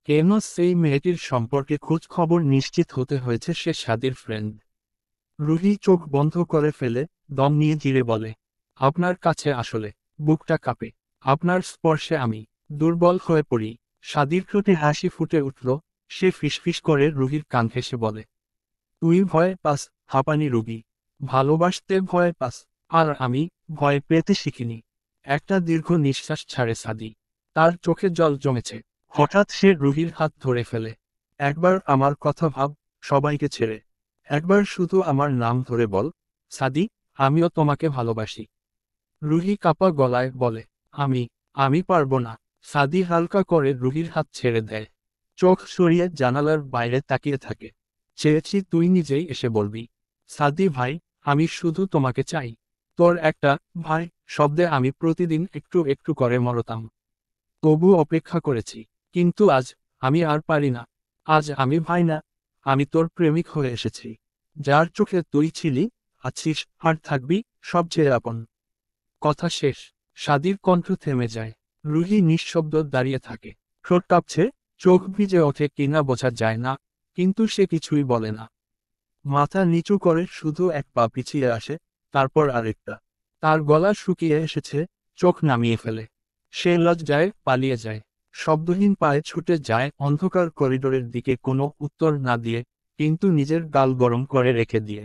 কেন সেই মেয়েটির সম্পর্কে খোঁজ খবর নিশ্চিত হতে হয়েছে সে সাদির ফ্রেন্ড? রুহি চোখ বন্ধ করে ফেলে, দম নিয়ে ধীরে বলে, আপনার কাছে আসলে বুকটা কাঁপে। আপনার স্পর্শে আমি দুর্বল হয়ে পড়ি। সাদির ঠোঁটে হাসি ফুটে উঠল। সে ফিসফিস করে রুহির কান ঘেঁষে বলে, তুই ভয় পাস, হাঁপানি রুগী। ভালোবাসতে ভয় পাস, আর আমি ভয় পেতে শিখিনি। একটা দীর্ঘ নিঃশ্বাস ছাড়ে সাদি। তার চোখে জল জমেছে। হঠাৎ সে রুহির হাত ধরে ফেলে। একবার আমার কথা ভাব, সবাইকে ছেড়ে। একবার শুধু আমার নাম ধরে বল, সাদি, আমিও তোমাকে ভালোবাসি। রুহি কাপা গলায় বলে, আমি আমি পারবো না। সাদি হালকা করে রুহির হাত ছেড়ে দেয়। চোখ সরিয়ে জানালার বাইরে তাকিয়ে থাকে। চেয়েছি তুই নিজেই এসে বলবি, সাদি ভাই, আমি শুধু তোমাকে চাই। তোর একটা ভাই শব্দে আমি প্রতিদিন একটু একটু করে মরতাম। তবু অপেক্ষা করেছি। কিন্তু আজ আমি আর পারি না। আজ আমি ভাই না, আমি তোর প্রেমিক হয়ে এসেছি। যার চোখে তুই ছিলি, আছিস, আর থাকবি, সবচেয়ে আপন। কথা শেষ। সাদির কণ্ঠ থেমে যায়। রুহি নিঃশব্দ দাঁড়িয়ে থাকে। ঠোঁট কাঁপছে, চোখ ভিজে ওঠে কিনা বোঝা যায় না, কিন্তু সে কিছুই বলে না। মাথা নিচু করে শুধু এক পা পিছিয়ে আসে, তারপর আরেকটা। তার গলা শুকিয়ে এসেছে, চোখ নামিয়ে ফেলে। সে লজ্জায় পালিয়ে যায়। শব্দহীন পায়ে ছুটে যায় অন্ধকার করিডোরের দিকে, কোনো উত্তর না দিয়ে, কিন্তু নিজের গাল গরম করে রেখে দিয়ে।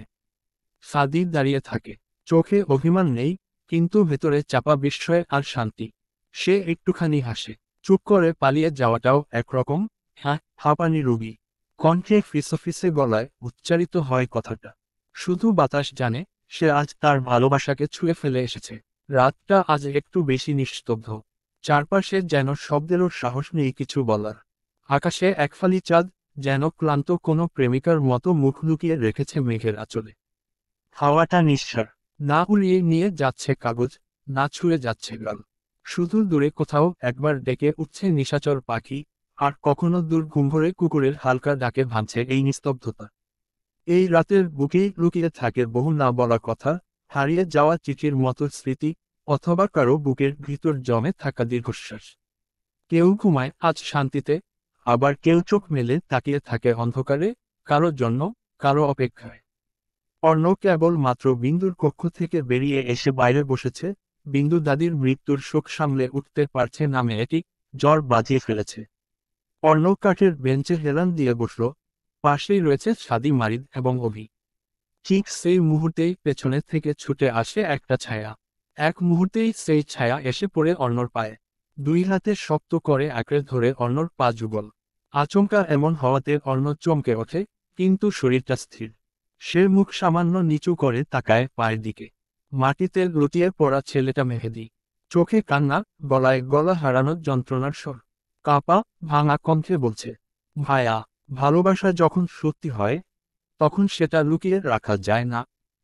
সাদি দাঁড়িয়ে থাকে। চোখে অভিমান নেই, কিন্তু ভেতরে চাপা বিস্ময় আর শান্তি। সে একটুখানি হাসে। চুপ করে পালিয়ে যাওয়াটাও একরকম। হ্যাঁ, হাঁপানি রুগী। কণ্ঠে ফিসফিসে গলায় উচ্চারিত হয় কথাটা। শুধু বাতাস জানে, সে আজ তার ভালোবাসাকে ছুঁয়ে ফেলে এসেছে। রাতটা আজ একটু বেশি নিস্তব্ধ। চারপাশে যেন শব্দেরও সাহস নেই কিছু বলার। আকাশে একফালি চাঁদ, যেন ক্লান্ত কোনো প্রেমিকার মতো মুখ লুকিয়ে রেখেছে মেঘের আঁচলে। হাওয়াটা নিঃসাড়, না উড়িয়ে নিয়ে যাচ্ছে কাগজ, না ছুঁয়ে যাচ্ছে গাল। শুধু দূরে কোথাও একবার ডেকে উঠছে নিশাচর পাখি, আর কখনো দূর ঘুমভরে কুকুরের হালকা ডাকে ভাঙছে এই নিস্তব্ধতা। এই রাতের বুকেই লুকিয়ে থাকে বহু না বলা কথা, হারিয়ে যাওয়া চিঠির মতো স্মৃতি, অথবা কারো বুকের ভিতর জমে থাকা দীর্ঘশ্বাস। কেউ ঘুমায় আজ শান্তিতে, আবার কেউ চোখ মেলে তাকিয়ে থাকে অন্ধকারে, কারো জন্য, কারো অপেক্ষায়। অর্ণব কেবল মাত্র বিন্দুর কক্ষ থেকে বেরিয়ে এসে বাইরে বসেছে। বিন্দু দাদির মৃত্যুর শোক সামলে উঠতে পারছে না মেয়েটি, জ্বর বাজিয়ে ফেলেছে। অর্ণব কাঠের বেঞ্চে হেলান দিয়ে বসল। পাশেই রয়েছে সাদি, মারিদ এবং অভি। ঠিক সেই মুহূর্তেই পেছনে থেকে ছুটে আসে একটা ছায়া। এক মুহূর্তেই সেই ছায়া এসে পড়ে অর্ণর পায়ে। দুই হাতে শক্ত করে আঁকড়ে ধরে অর্ণর পা যুগল। আচমকা এমন হওয়াতে অর্ণ চমকে ওঠে, কিন্তু শরীরটা স্থির। সে মুখ সামান্য নিচু করে তাকায় পায়ের দিকে। মাটিতে লুটিয়ে পড়া ছেলেটা মেহেদী। চোখে কান্না, গলায় গলা হারানোর যন্ত্রণার স্বর। কাঁপা, ভাঙা কণ্ঠে বলছে, ভায়া, ভালোবাসা যখন সত্যি হয়, তখন সেটা লুকিয়ে রাখা যায় না,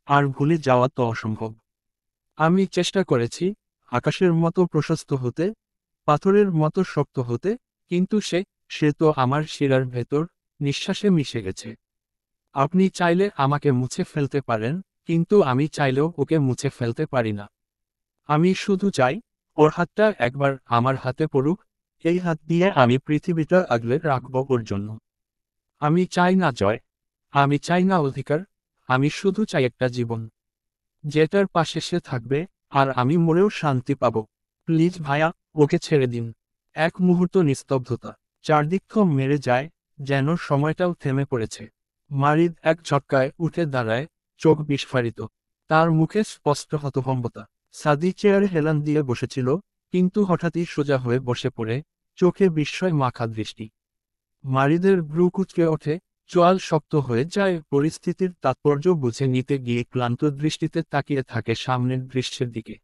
আর ভুলে যাওয়া তো অসম্ভব। আমি চেষ্টা করেছি আকাশের মতো প্রশস্ত হতে, পাথরের মতো শক্ত হতে, কিন্তু সে তো আমার শিরার ভেতর, নিঃশ্বাসে মিশে গেছে। আপনি চাইলে আমাকে মুছে ফেলতে পারেন, কিন্তু আমি চাইলেও ওকে মুছে ফেলতে পারি না। আমি শুধু চাই, ওর হাতটা একবার আমার হাতে পড়ুক, এই হাত দিয়ে আমি পৃথিবীটা আগলে রাখব ওর জন্য। আমি চাই না জয়, আমি চাই না অধিকার, আমি শুধু চাই একটা জীবন, যেটার পাশে সে থাকবে, আর আমি মরেও শান্তি পাব। প্লিজ ভাইয়া, ওকে ছেড়ে দিন। এক মুহূর্ত নিস্তব্ধতা। চারদিক থম মেরে যায়, যেন সময়টাও থেমে পড়েছে। মারিদ এক ঝটকায় উঠে দাঁড়ায়, চোখ বিস্ফারিত। তার মুখে স্পষ্ট হতভম্বতা। সাদি চেয়ারে হেলান দিয়ে বসেছিল, কিন্তু হঠাৎই সোজা হয়ে বসে পড়ে, চোখে বিস্ময় মাখা দৃষ্টি। মারিদের ভ্রু কুঁচকে ওঠে, চোয়াল শক্ত হয়ে যায়, পরিস্থিতির তাৎপর্য বুঝে নিতে গিয়ে ক্লান্ত দৃষ্টিতে তাকিয়ে থাকে সামনের দৃশ্যের দিকে।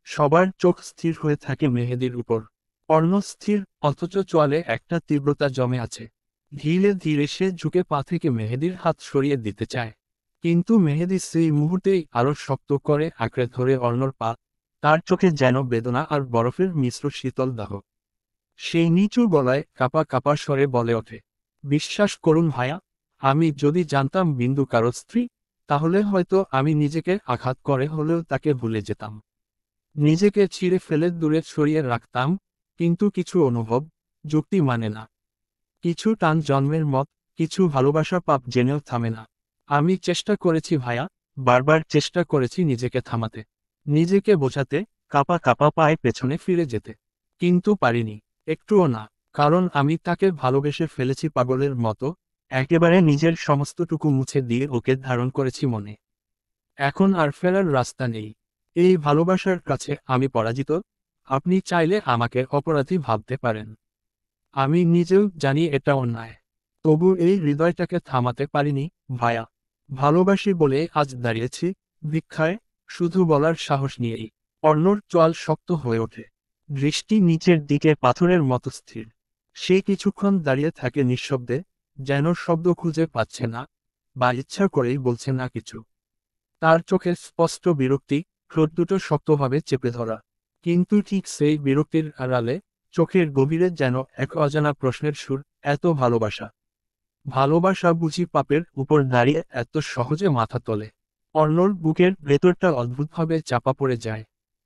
সবার চোখ স্থির হয়ে থাকে মেহেদীর উপর। অর্ণ স্থির, অথচ চোয়ালে একটা তীব্রতা জমে আছে। ধীরে ধীরে সে ঝুঁকে পা থেকে মেহেদীর হাত সরিয়ে দিতে চায়, কিন্তু মেহেদী সেই মুহূর্তেই আরো শক্ত করে আঁকড়ে ধরে অর্ণর পা। তার চোখে যেন বেদনা আর বরফের মিশ্র শীতল দাহ। সেই নিচু গলায় কাপা কাপা স্বরে বলে ওঠে, বিশ্বাস করুন ভাইয়া, আমি যদি জানতাম বিন্দু কারো স্ত্রী, তাহলে হয়তো আমি নিজেকে আঘাত করে হলেও তাকে ভুলে যেতাম। নিজেকে ছিঁড়ে ফেলে দূরে সরিয়ে রাখতাম, কিন্তু কিছু অনুভব, যুক্তি মানে না। কিছু টান জন্মের মত, কিছু ভালোবাসা পাপ জেনেও থামে না। আমি চেষ্টা করেছি ভাইয়া, বারবার চেষ্টা করেছি নিজেকে থামাতে, নিজেকে বোঝাতে, কাপা কাপা পায়ে পেছনে ফিরে যেতে। কিন্তু পারিনি, একটুও না। কারণ আমি তাকে ভালোবেসে ফেলেছি পাগলের মতো, একেবারে নিজের সমস্তটুকু মুছে দিয়ে ওকে ধারণ করেছি মনে। এখন আর ফেরার রাস্তা নেই। এই ভালোবাসার কাছে আমি পরাজিত। আপনি চাইলে আমাকে অপরাধী ভাবতে পারেন, আমি নিজেও জানি এটা অন্যায়। তবু এই হৃদয়টাকে থামাতে পারিনি ভায়া। ভালোবাসি বলে আজ দাঁড়িয়েছি ভিক্ষায়, শুধু বলার সাহস নিয়েই। অর্ণর চোয়াল শক্ত হয়ে ওঠে, দৃষ্টি নিচের দিকে পাথরের মতো স্থির। সে কিছুক্ষণ দাঁড়িয়ে থাকে নিঃশব্দে, যেন শব্দ খুঁজে পাচ্ছে না, বা ইচ্ছা করেই বলছে না কিছু। তার চোখে স্পষ্ট বিরক্তি, ঠোঁট দুটো শক্তভাবে চেপে ধরা। কিন্তু ঠিক সেই বিরক্তির আড়ালে চোখের গভীরে যেন এক অজানা প্রশ্নের সুর, এত ভালোবাসা, ভালোবাসা বুঝি পাপের উপর দাঁড়িয়ে এত সহজে মাথা তোলে? অর্ণর বুকের ভেতরটা অদ্ভুতভাবে চাপা পড়ে যায়।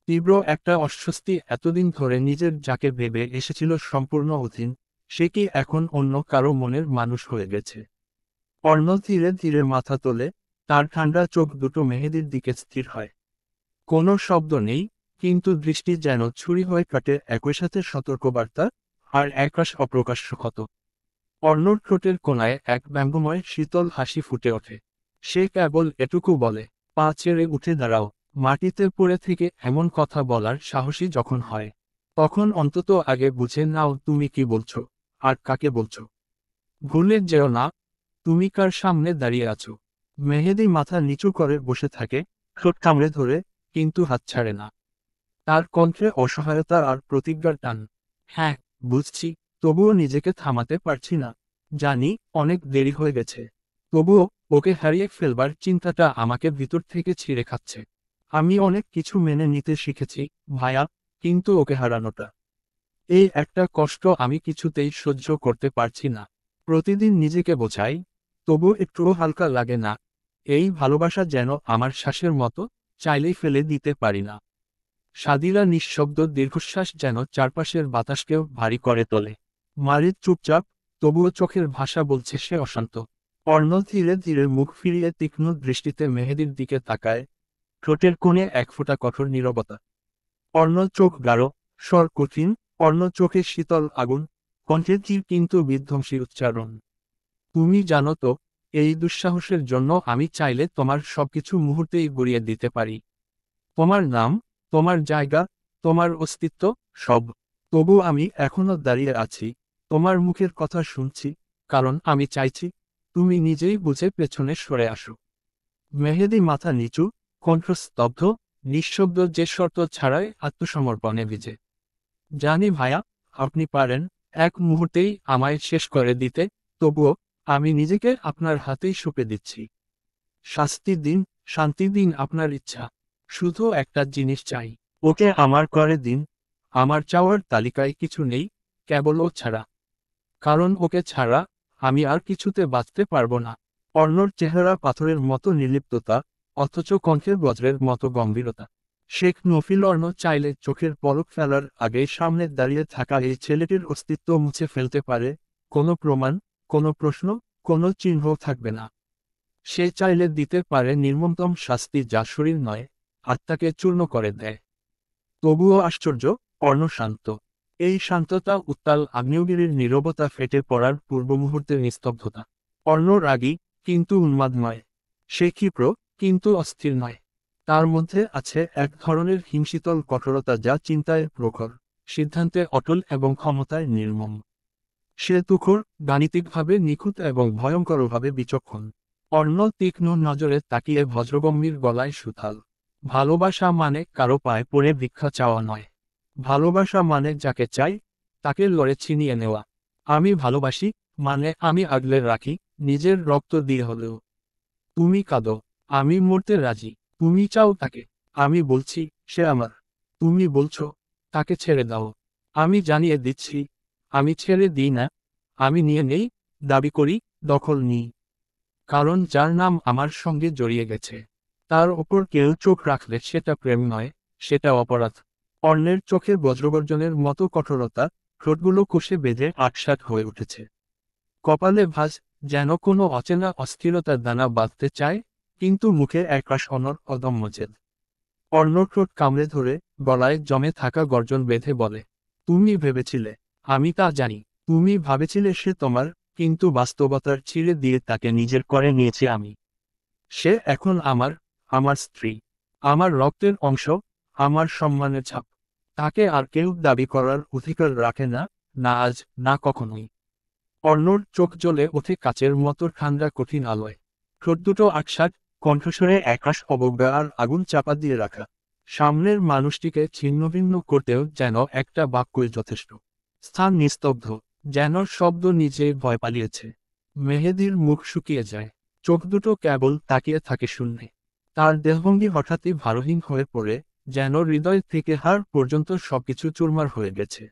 তীব্র একটা অস্বস্তি, এতদিন ধরে নিজের যাকে ভেবে এসেছিল সম্পূর্ণ অধীন, সে কি এখন অন্য কারো মনের মানুষ হয়ে গেছে? অর্ণ ধীরে ধীরে মাথা তোলে, তার ঠান্ডা চোখ দুটো মেহেদীর দিকে স্থির হয়। কোনো শব্দ নেই, কিন্তু দৃষ্টি যেন ছুরি হয়ে কাটে, একই সাথে সতর্কবার্তা আর একরাশ অপ্রকাশ্য ক্ষত। অর্ণর ঠোঁটের কোণায় এক ব্যঙ্গময় শীতল হাসি ফুটে ওঠে। সে কেবল এটুকু বলে, পা ছেড়ে উঠে দাঁড়াও। মাটিতে পড়ে থেকে এমন কথা বলার সাহসী যখন হয়, তখন অন্তত আগে বুঝে নাও তুমি কি বলছো, আর কাকে বলছো। ভুলে যেও না, তুমি কার সামনে দাঁড়িয়ে আছো। মেহেদী মাথা নিচু করে বসে থাকে, ঠোঁট কামড়ে ধরে, কিন্তু হাত ছাড়ে না। তার কণ্ঠে অসহায়তা আর প্রতিজ্ঞার টান। হ্যাঁ, বুঝছি, তবুও নিজেকে থামাতে পারছি না। জানি অনেক দেরি হয়ে গেছে, তবুও ওকে হারিয়ে ফেলবার চিন্তাটা আমাকে ভিতর থেকে ছিঁড়ে খাচ্ছে। আমি অনেক কিছু মেনে নিতে শিখেছি ভায়া, কিন্তু ওকে হারানোটা, এই একটা কষ্ট আমি কিছুতেই সহ্য করতে পারছি না। প্রতিদিন নিজেকে বোঝাই, তবু একটুও হালকা লাগে না। এই ভালোবাসা যেন আমার শ্বাসের মতো, চাইলেই ফেলে দিতে পারি না। সাদিরা নিঃশব্দ দীর্ঘশ্বাস যেন চারপাশের বাতাসকেও ভারী করে তোলে। মারিদ চুপচাপ, তবুও চোখের ভাষা বলছে সে অশান্ত। অর্ণ ধীরে ধীরে মুখ ফিরিয়ে তীক্ষ্ণ দৃষ্টিতে মেহেদীর দিকে তাকায়, ঠোঁটের কোণে এক ফোঁটা কঠোর নীরবতা। অর্ণ চোখ গাঢ়, স্বর কঠিন, অর্ণ চোখে শীতল আগুন, কণ্ঠে তীর কিন্তু বিধ্বংসী উচ্চারণ। তুমি জানো তো, এই দুঃসাহসের জন্য আমি চাইলে তোমার সবকিছু মুহূর্তেই গড়িয়ে দিতে পারি। তোমার নাম, তোমার জায়গা, তোমার অস্তিত্ব, সব। তবু আমি এখনো দাঁড়িয়ে আছি, তোমার মুখের কথা শুনছি, কারণ আমি চাইছি তুমি নিজেই বুঝে পেছনে সরে আসো। মেহেদী মাথা নিচু, কণ্ঠ স্তব্ধ, নিঃশব্দ, যে শর্ত ছাড়াই আত্মসমর্পণে ভিজে। জানি ভাইয়া, আপনি পারেন এক মুহূর্তেই আমায় শেষ করে দিতে, তবুও আমি নিজেকে আপনার হাতেই সঁপে দিচ্ছি। শাস্তি দিন, শান্তি দিন, আপনার ইচ্ছা। শুধু একটা জিনিস চাই, ওকে আমার করে দিন। আমার চাওয়ার তালিকায় কিছু নেই, কেবল ও ছাড়া। কারণ ওকে ছাড়া আমি আর কিছুতে বাঁচতে পারবো না। অর্ণর চেহারা পাথরের মতো নির্লিপ্ততা, অথচ কণ্ঠের বজ্রের মতো গম্ভীরতা। শেখ নফিল অর্ণ চাইলে চোখের পলক ফেলার আগে সামনে দাঁড়িয়ে থাকা এই ছেলেটির অস্তিত্ব মুছে ফেলতে পারে, কোনো প্রমাণ, কোনো প্রশ্ন, কোনো চিহ্ন থাকবে না। সে চাইলে দিতে পারে নির্মমতম শাস্তি, যা শরীর নয়, আত্মাকে চূর্ণ করে দেয়। তবুও আশ্চর্য, অর্ণ শান্ত। এই শান্ততা উত্তাল আগ্নেয়গিরির নীরবতা, ফেটে পড়ার পূর্ব মুহূর্তের নিস্তব্ধতা। অর্ণ রাগী, কিন্তু উন্মাদ নয়। সে ক্ষিপ্র, কিন্তু অস্থির নয়। তার মধ্যে আছে এক ধরনের হিমশীতল কঠোরতা, যা চিন্তায় প্রখর, সিদ্ধান্তে অটল এবং ক্ষমতায় নির্মম। সে তুখোড়, গাণিতিকভাবে নিখুঁত এবং ভয়ঙ্করভাবে বিচক্ষণ। অর্ণ তীক্ষ্ণ নজরে তাকিয়ে ভদ্রগম্ভীর গলায় সুথাল। ভালোবাসা মানে কারো পায়ে পড়ে ভিক্ষা চাওয়া নয়। ভালোবাসা মানে যাকে চাই তাকে লড়ে ছিনিয়ে নেওয়া। আমি ভালোবাসি, মানে আমি আগলে রাখি, নিজের রক্ত দিয়ে হলেও। তুমি কাঁদো, আমি মরতে রাজি। তুমি চাও তাকে, আমি বলছি সে আমার। তুমি বলছো তাকে ছেড়ে দাও। আমি জানিয়ে দিচ্ছি, আমি ছেড়ে দিই না। আমি নিয়ে নেই, দাবি করি, দখল নিই। কারণ যার নাম আমার সঙ্গে জড়িয়ে গেছে, তার ওপর কেউ চোখ রাখলে সেটা প্রেম নয়, সেটা অপরাধ। অন্যের চোখে বজ্রগর্জনের মতো কঠোরতা, ঠোঁটগুলো কষে বেঁধে আটসাট হয়ে উঠেছে। কপালে ভাঁজ, যেন কোনো অচেনা অস্থিরতার দানা বাঁধতে চায়, কিন্তু মুখে একরাশ অনর অদম্য জেদ। অর্ণ ঠোঁট কামড়ে ধরে, গলায় জমে থাকা গর্জন বেঁধে বলে, তুমি ভেবেছিলে, আমি তা জানি, তুমি ভাবেছিলে সে তোমার, কিন্তু বাস্তবতার ছিঁড়ে দিয়ে তাকে নিজের করে নিয়েছি আমি। সে এখন আমার, আমার স্ত্রী, আমার রক্তের অংশ, আমার সম্মানের ছাপ। তাকে আর কেউ দাবি করার অধিকার রাখে না, না আজ, না কখনোই। অর্ণর চোখ জ্বলে ওঠে কাচের মতো ঠান্ডা কঠিন আলোয়। ঠোঁট দুটো আকসাট, কণ্ঠস্বরে একরাশ অবজ্ঞা আর আগুন চাপা দিয়ে রাখা। সামনের মানুষটিকে ছিন্নভিন্ন করতেও যেন একটা বাক্যই যথেষ্ট। স্থান নিস্তব্ধ, যেন শব্দ নিজেই ভয় পালিয়েছে। মেহেদীর মুখ শুকিয়ে যায়, চোখ দুটো কেবল তাকিয়ে থাকে শূন্যে। তার দেহভঙ্গি হঠাৎই ভারহীন হয়ে পড়ে, যেন হৃদয় থেকে হাড় পর্যন্ত সবকিছু চুরমার হয়ে গেছে।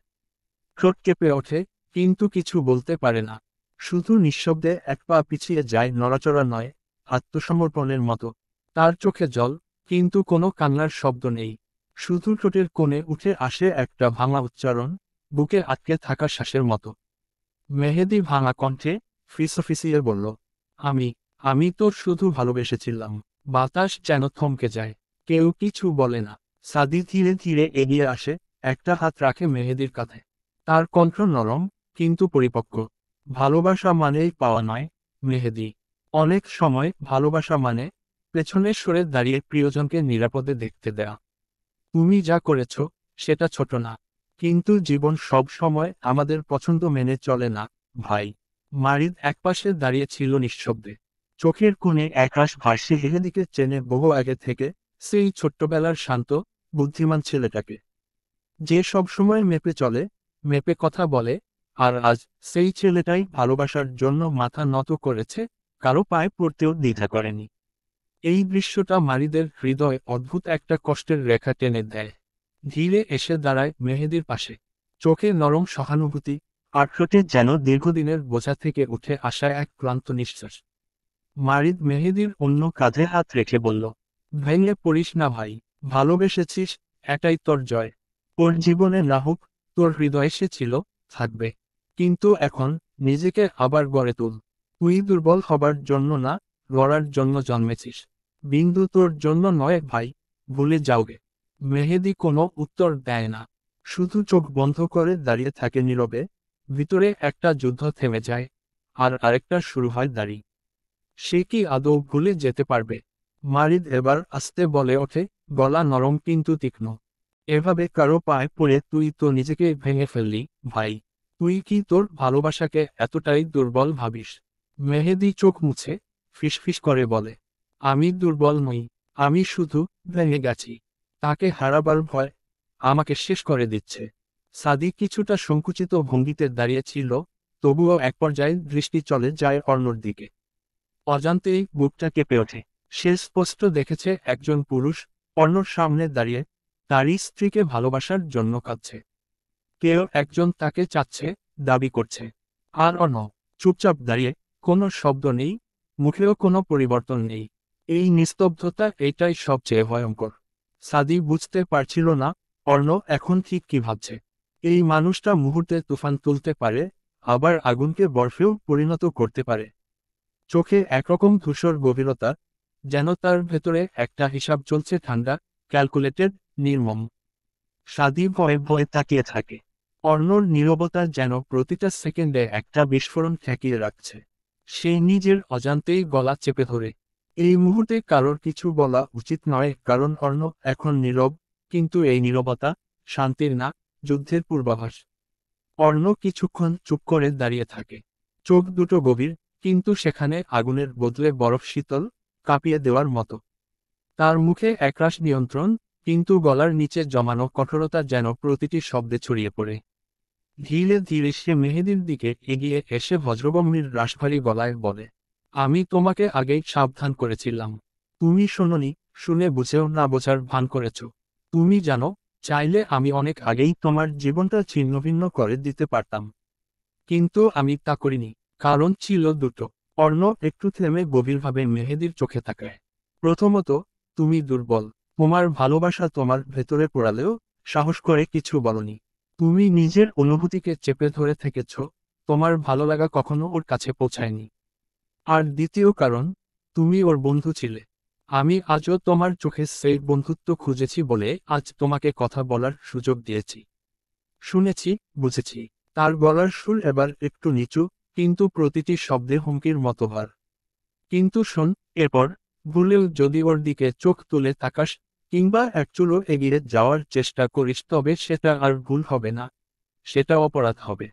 ঠোঁট কেঁপে ওঠে, কিন্তু কিছু বলতে পারে না। শুধু নিঃশব্দে এক পা পিছিয়ে যায়, নড়াচড়া নয়, আত্মসমর্পণের মতো। তার চোখে জল, কিন্তু কোনো কান্নার শব্দ নেই। শুধু ঠোঁটের কোণে উঠে আসে একটা ভাঙা উচ্চারণ, বুকে আটকে থাকা শ্বাসের মতো। মেহেদী ভাঙা কণ্ঠে ফিসফিসিয়ে বলল, আমি, আমি তো শুধু ভালোবেসেছিলাম। বাতাস যেন থমকে যায়, কেউ কিছু বলে না। সাদি ধীরে ধীরে এগিয়ে আসে, একটা হাত রাখে মেহেদীর কাঁধে। তার কণ্ঠ নরম, কিন্তু পরিপক্ক। ভালোবাসা মানেই পাওয়া নয়, মেহেদী। অনেক সময় ভালোবাসা মানে পেছনে সরে দাঁড়িয়ে প্রিয়জনকে নিরাপদে দেখতে দেয়া। তুমি যা করেছ, সেটা ছোট না। কিন্তু জীবন সব সময় আমাদের পছন্দ মেনে চলে না, ভাই। মারিদ একপাশে দাঁড়িয়ে ছিল নিঃশব্দে। চোখের কোণে একরাশ ভাসে মেহেদীকে চেনে বহু আগে থেকে, সেই ছোট্টবেলার শান্ত, বুদ্ধিমান ছেলেটাকে। যে সবসময় মেপে চলে, মেপে কথা বলে। আর আজ সেই ছেলেটাই ভালোবাসার জন্য মাথা নত করেছে, কারো পায়ে পড়তেও দ্বিধা করেনি। এই দৃশ্যটা মারিদের হৃদয়ে অদ্ভুত একটা কষ্টের রেখা টেনে দেয়। ধীরে এসে দাঁড়ায় মেহেদীর পাশে। চোখে নরম সহানুভূতি, আর ঠোঁটে যেন দীর্ঘদিনের বোঝা থেকে উঠে আসা এক ক্লান্ত নিঃশ্বাস। মারিদ মেহেদীর অন্য কাঁধে হাত রেখে বলল, ভেঙে পড়িস না ভাই, ভালোবেসেছিস, এটাই তোর জয়। ওর জীবনে না হোক, তোর হৃদয়ে সে ছিল, থাকবে। কিন্তু এখন, নিজেকে আবার গড়ে তুল। তুই দুর্বল হবার জন্য না, লড়ার জন্য জন্মেছিস। বিন্দু তোর জন্য নয় ভাই, ভুলে যাওগে। মেহেদী কোনো উত্তর দেয় না, শুধু চোখ বন্ধ করে দাঁড়িয়ে থাকে নীরবে। ভিতরে একটা যুদ্ধ থেমে যায়, আর আরেকটা শুরু হয় দাঁড়ি। সে কি আদৌ ভুলে যেতে পারবে? মারিদ এবার আস্তে বলে ওঠে, গলা নরম কিন্তু তীক্ষ্ণ। এভাবে কারো পায়ে পড়ে তুই তো নিজেকে ভেঙে ফেললি, ভাই। তুই কি তোর ভালোবাসাকে এতটাই দুর্বল ভাবিস? মেহেদী চোখ মুছে ফিসফিস করে বলে, আমি দুর্বল নই, আমি শুধু ভেঙে গেছি। তাকে হারাবার ভয় আমাকে শেষ করে দিচ্ছে। সাদি কিছুটা সংকুচিত ভঙ্গিতে দাঁড়িয়েছিল, তবুও এক পর্যায়ে দৃষ্টি চলে যায় অর্ণর দিকে। অজান্তেই বুকটা কেঁপে ওঠে। সে স্পষ্ট দেখেছে একজন পুরুষ অর্ণর সামনে দাঁড়িয়ে, তারই স্ত্রীকে ভালোবাসার জন্য কাঁদছে। কেউ একজন তাকে চাচ্ছে, দাবি করছে। আর অর্ণ চুপচাপ দাঁড়িয়ে, কোনো শব্দ নেই, মুখেও কোনো পরিবর্তন নেই। এই নিস্তব্ধতা, এটাই সবচেয়ে ভয়ঙ্কর। সাদি বুঝতে পারছিল না অর্ণ এখন ঠিক কি ভাবছে। এই মানুষটা মুহূর্তে তুফান তুলতে পারে, আবার আগুনকে বরফেও পরিণত করতে পারে। চোখে একরকম ধূসর গভীরতা, যেন তার ভেতরে একটা হিসাব চলছে, ঠান্ডা, ক্যালকুলেটেড, নির্মম। সাদি ভয়ে ভয়ে তাকিয়ে থাকে। অর্ণর নীরবতা যেন প্রতিটা সেকেন্ডে একটা বিস্ফোরণ ঠেকিয়ে রাখছে। সে নিজের অজান্তেই গলা চেপে ধরে। এই মুহূর্তে কারোর কিছু বলা উচিত নয়, কারণ অর্ণ এখন নীরব, কিন্তু এই নীরবতা শান্তির না, যুদ্ধের পূর্বাভাস। অর্ণ কিছুক্ষণ চুপ করে দাঁড়িয়ে থাকে। চোখ দুটো গভীর, কিন্তু সেখানে আগুনের বদলে বরফ শীতল, কাঁপিয়ে দেওয়ার মতো। তার মুখে একরাশ নিয়ন্ত্রণ, কিন্তু গলার নিচে জমানো কঠোরতা যেন প্রতিটি শব্দে ছড়িয়ে পড়ে। ধীরে ধীরে সে মেহেদীর দিকে এগিয়ে এসে বজ্রগম্ভীর রাশভারী গলায় বলে, আমি তোমাকে আগেই সাবধান করেছিলাম। তুমি শোনোনি, শুনে বুঝেও না বোঝার ভান করেছ। তুমি জানো, চাইলে আমি অনেক আগেই তোমার জীবনটা ছিন্নভিন্ন করে দিতে পারতাম। কিন্তু আমি তা করিনি। কারণ ছিল দুটো। অর্ণ একটু থেমে গভীরভাবে মেহেদীর চোখে তাকায়। প্রথমত, তুমি দুর্বল। তোমার ভালোবাসা তোমার ভেতরে পোড়ালেও সাহস করে কিছু বলনি। তুমি নিজের অনুভূতিকে চেপে ধরে থেকেছ, তোমার ভালো লাগা কখনো ওর কাছে পৌঁছায়নি। আর দ্বিতীয় কারণ, তুমি ওর বন্ধু ছিলে। আমি আজও তোমার চোখে সেই বন্ধুত্ব খুঁজেছি বলে আজ তোমাকে কথা বলার সুযোগ দিয়েছি। শুনেছি, বুঝেছি। তার গলার সুর এবার একটু নিচু, কিন্তু প্রতিটি শব্দে হুমকির মতো ভার। কিন্তু শোন, এরপর ভুলেও যদি ওর দিকে চোখ তুলে তাকাস, কিংবা এক চুলো এগিয়ে যাওয়ার চেষ্টা করিস, তবে সেটা আর ভুল হবে না, সেটা অপরাধ হবে।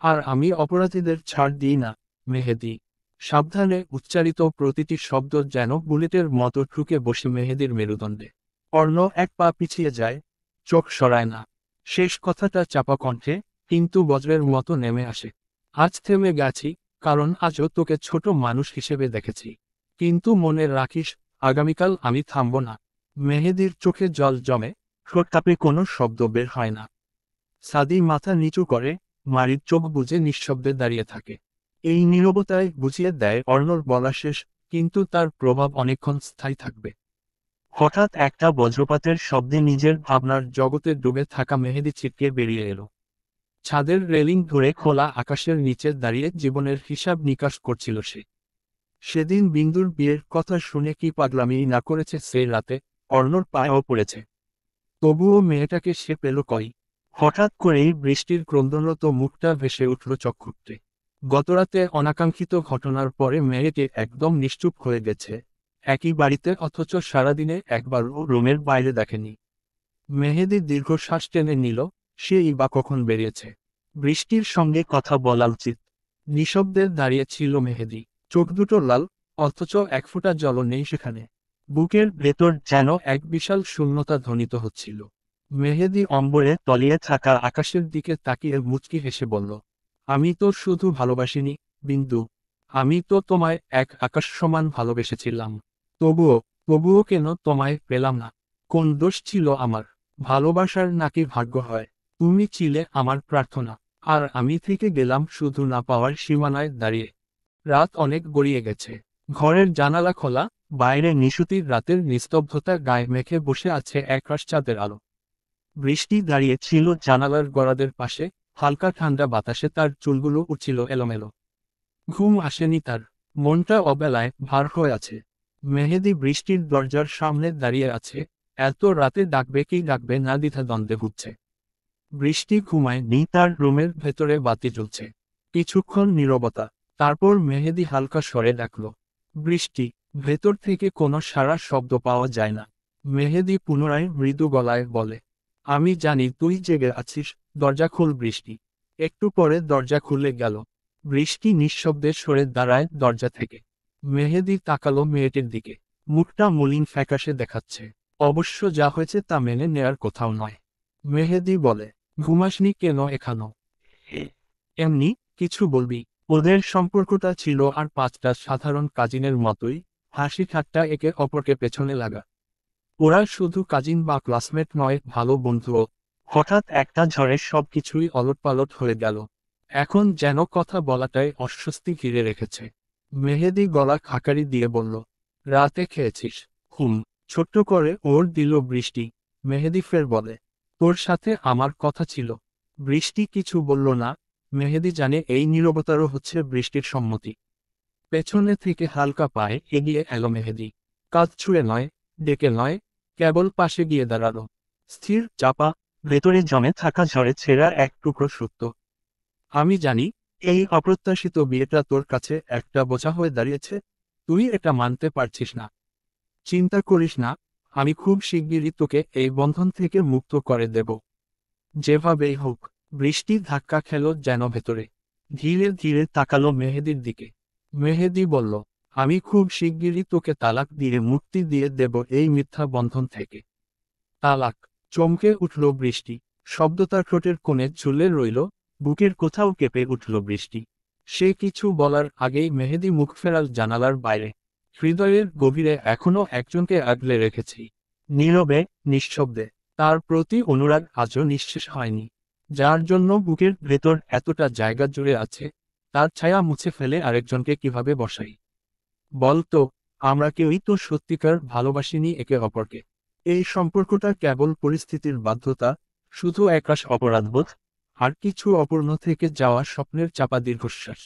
আর আমি অপরাধীদের ছাড় দিই না, মেহেদী। সাবধানে উচ্চারিত প্রতিটি শব্দ যেন বুলেটের মতো ঠুকে বসে মেহেদীর মেরুদণ্ডে। অর্ণ এক পা পিছিয়ে যায়, চোখ সরায় না। শেষ কথাটা চাপা কণ্ঠে, কিন্তু বজ্রের মতো নেমে আসে। আজ থেমে গেছি, কারণ আজও তোকে ছোট মানুষ হিসেবে দেখেছি। কিন্তু মনে রাখিস, আগামীকাল আমি থামব না। মেহেদীর চোখে জল জমে, ঠোঁট কাঁপে, কোনো শব্দ বের হয় না। সাদি মাথা নিচু করে, মারির চোখ বুজে নিঃশব্দে দাঁড়িয়ে থাকে। এই নীরবতায় বুঝিয়ে দেয় অর্ণর বলা শেষ, কিন্তু তার প্রভাব অনেকক্ষণ স্থায়ী থাকবে। হঠাৎ একটা বজ্রপাতের শব্দে নিজের ভাবনার জগতে ডুবে থাকা মেহেদী ছিটকে বেরিয়ে এলো। ছাদের রেলিং ধরে খোলা আকাশের নিচে দাঁড়িয়ে জীবনের হিসাব নিকাশ করছিল সে। সেদিন বিন্দুর বিয়ের কথা শুনে কি পাগলামি না করেছে সেই রাতে, অর্ণর পায়েও পড়েছে। তবুও মেয়েটাকে সে পেল কই? হঠাৎ করেই বৃষ্টির ক্রন্দনরত মুখটা ভেসে উঠল চক্ষুতে। গতরাতে অনাকাঙ্ক্ষিত ঘটনার পরে মেয়েটি একদম নিশ্চুপ হয়ে গেছে। একই বাড়িতে, অথচ সারাদিনে একবারও রুমের বাইরে দেখেনি। মেহেদী দীর্ঘশ্বাস টেনে নিল, সেই বা কখন বেরিয়েছে। বৃষ্টির সঙ্গে কথা বলা উচিত। নিঃশব্দে দাঁড়িয়ে ছিল মেহেদী। চোখ দুটো লাল, অথচ এক ফোঁটা জলও নেই সেখানে। বুকের ভেতর যেন এক বিশাল শূন্যতা ধ্বনিত হচ্ছিল। মেহেদী অম্বরে তলিয়ে থাকা আকাশের দিকে তাকিয়ে মুচকি হেসে বলল, আমি তো শুধু ভালোবাসিনি, বিন্দু। আমি তো তোমায় এক আকাশ সমান ভালোবেসেছিলাম। তবুও, তবুও কেন তোমায় পেলাম না? কোন দোষ ছিল আমার? ভালোবাসার নাকি ভাগ্য হয়? তুমি ছিলে আমার প্রার্থনা। আর আমি থেকে গেলাম শুধু না পাওয়ার সীমানায় দাঁড়িয়ে। রাত অনেক গড়িয়ে গেছে। ঘরের জানালা খোলা, বাইরে নিশুতির রাতের নিস্তব্ধতা গায়ে মেখে বসে আছে একরাশ চাঁদের আলো। বৃষ্টি দাঁড়িয়ে ছিল জানালার গড়াদের পাশে, হালকা ঠান্ডা বাতাসে তার চুলগুলো উঠছিল এলোমেলো। ঘুম আসেনি তার, মনটা অবেলায় ভার হয়ে আছে। মেহেদী বৃষ্টির দরজার সামনে দাঁড়িয়ে আছে, এত রাতে ডাকবে কি ডাকবে না দ্বিধাদ্বন্দ্বে ভুগছে। বৃষ্টি ঘুমায় নি, তার রুমের ভেতরে বাতি জ্বলছে। কিছুক্ষণ নীরবতা, তারপর মেহেদী হালকা স্বরে ডাকল, বৃষ্টি। ভেতর থেকে কোনো সাড়া শব্দ পাওয়া যায় না। মেহেদী পুনরায় মৃদু গলায় বলে, আমি জানি তুই জেগে আছিস, দরজা খুল বৃষ্টি। একটু পরে দরজা খুলে গেল। বৃষ্টি নিঃশব্দে সরে দাঁড়ায় দরজা থেকে। মেহেদী তাকালো মেয়েটির দিকে। মুখটা মলিন ফ্যাকাশে দেখাচ্ছে। অবশ্য যা হয়েছে তা মেনে নেয়ার কোথাও নয়। মেহেদী বলে, ঘুমাসনি কেন এখানো? এমনি, কিছু বলবি? ওদের সম্পর্কটা ছিল আর পাঁচটা সাধারণ কাজিনের মতোই, হাসি ঠাট্টা, একে অপরকে পেছনে লাগা। ওরা শুধু কাজিন বা ক্লাসমেট নয়, ভালো বন্ধুও। হঠাৎ একটা ঝড়ে সবকিছুই অলটপালট হয়ে গেল। এখন যেন কথা বলাটাই অস্বস্তি ঘিরে রেখেছে। মেহেদী গলা খাকারি দিয়ে বলল, রাতে খেয়েছিস? হুম। ছোট্ট করে ওর দিল বৃষ্টি। মেহেদী ফের বলে, তোর সাথে আমার কথা ছিল। বৃষ্টি কিছু বলল না। মেহেদী জানে এই নীরবতারও হচ্ছে বৃষ্টির সম্মতি। পেছনে থেকে হালকা পায়ে এগিয়ে এলো মেহেদী। কাঁধ ছুঁয়ে নয়, ডেকে নয়, কেবল পাশে গিয়ে দাঁড়ালো। স্থির, চাপা, ভেতরে জমে থাকা ঝড়ে ছেঁড়া এক টুকরো সত্য। আমি জানি, এই অপ্রত্যাশিত বিয়েটা তোর কাছে একটা বোঝা হয়ে দাঁড়িয়েছে। তুই এটা মানতে পারছিস না। চিন্তা করিস না, আমি খুব শিগগিরই তোকে এই বন্ধন থেকে মুক্ত করে দেব। যেভাবেই হোক। বৃষ্টি ধাক্কা খেল যেন ভেতরে। ধীরে ধীরে তাকালো মেহেদির দিকে। মেহেদি বলল, আমি খুব শিগগিরই তোকে তালাক দিয়ে মুক্তি দিয়ে দেব এই মিথ্যা বন্ধন থেকে। তালাক! চমকে উঠল বৃষ্টি। শব্দ তার ঠোঁটের কোণে ঝুলে রইল, বুকের কোথাও কেঁপে উঠল বৃষ্টি। সে কিছু বলার আগেই মেহেদি মুখ ফেরাল জানালার বাইরে। হৃদয়ের গভীরে এখনো একজনকে আগলে রেখেছি। নীরবে, নিঃশব্দে। তার প্রতি অনুরাগ আজও নিঃশেষ হয়নি। যার জন্য বুকের ভেতর এতটা জায়গা জুড়ে আছে, তার ছায়া মুছে ফেলে আরেকজনকে কিভাবে বসাই? বলতো, আমরা কেউই তো সত্যিকার ভালোবাসিনি একে অপরকে। এই সম্পর্কটা কেবল পরিস্থিতির বাধ্যতা, শুধু একরাশ অপরাধবোধ, আর কিছু অপূর্ণ থেকে যাওয়া স্বপ্নের চাপা দীর্ঘশ্বাস।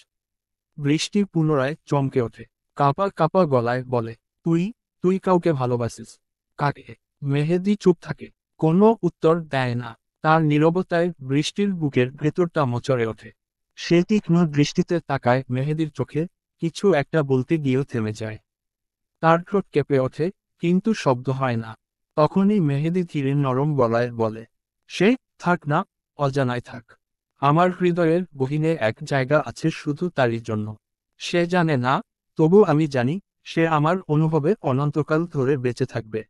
বৃষ্টি পুনরায় চমকে ওঠে। কাঁপা কাঁপা গলায় বলে, তুই তুই কাউকে ভালোবাসিস? কাকে? মেহেদি চুপ থাকে। কোনো উত্তর দেয় না। তার নীরবতায় বৃষ্টির বুকের ভেতরটা মোচড়ে ওঠে। সে তীক্ষ্ণ দৃষ্টিতে তাকায় মেহেদির চোখে, কিছু একটা বলতে গিয়েও থেমে যায়। তার ঠোঁট কেঁপে ওঠে, কিন্তু শব্দ হয় না। তখনই মেহেদি ধীরে নরম গলায় বলে, সে থাক না, অজানায় থাক। আমার হৃদয়ের গহীনে এক জায়গা আছে শুধু তারই জন্য। সে জানে না, তবু আমি জানি, সে আমার অনুভবে অনন্তকাল ধরে বেঁচে থাকবে।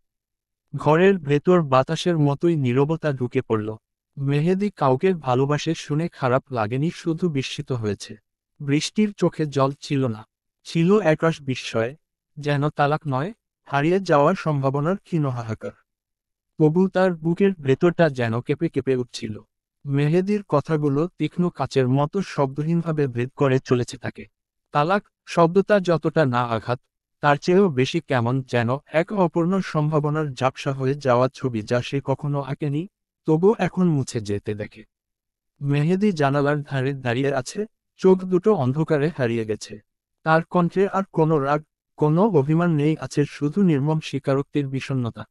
ঘরের ভেতর বাতাসের মতোই নীরবতা ঢুকে পড়ল। মেহেদি কাউকে ভালোবাসে শুনে খারাপ লাগেনি, শুধু বিস্মিত হয়েছে। বৃষ্টির চোখে জল ছিল না, ছিল একরাশ বিস্ময়, যেন তালাক নয়, হারিয়ে যাওয়ার সম্ভাবনার ক্ষীণ হাহাকার। তবু তার বুকের ভেতরটা যেন কেঁপে কেঁপে উঠছিল। মেহেদির কথাগুলো তীক্ষ্ণ কাচের মতো শব্দহীনভাবে ভেদ করে চলেছে তাকে। তালাক শব্দটা যতটা না আঘাত, তার চেয়েও বেশি কেমন যেন এক অপূর্ণ সম্ভাবনার ঝাপসা হয়ে যাওয়া ছবি যা সে কখনো আঁকেনি, তবু এখন মুছে যেতে দেখে। মেহেদি জানালার ধারে দাঁড়িয়ে আছে, চোখ দুটো অন্ধকারে হারিয়ে গেছে। তার কণ্ঠে আর কোনো রাগ, কোনো অভিমান নেই, আছে শুধু নির্মম স্বীকারোক্তির বিষণ্ণতা।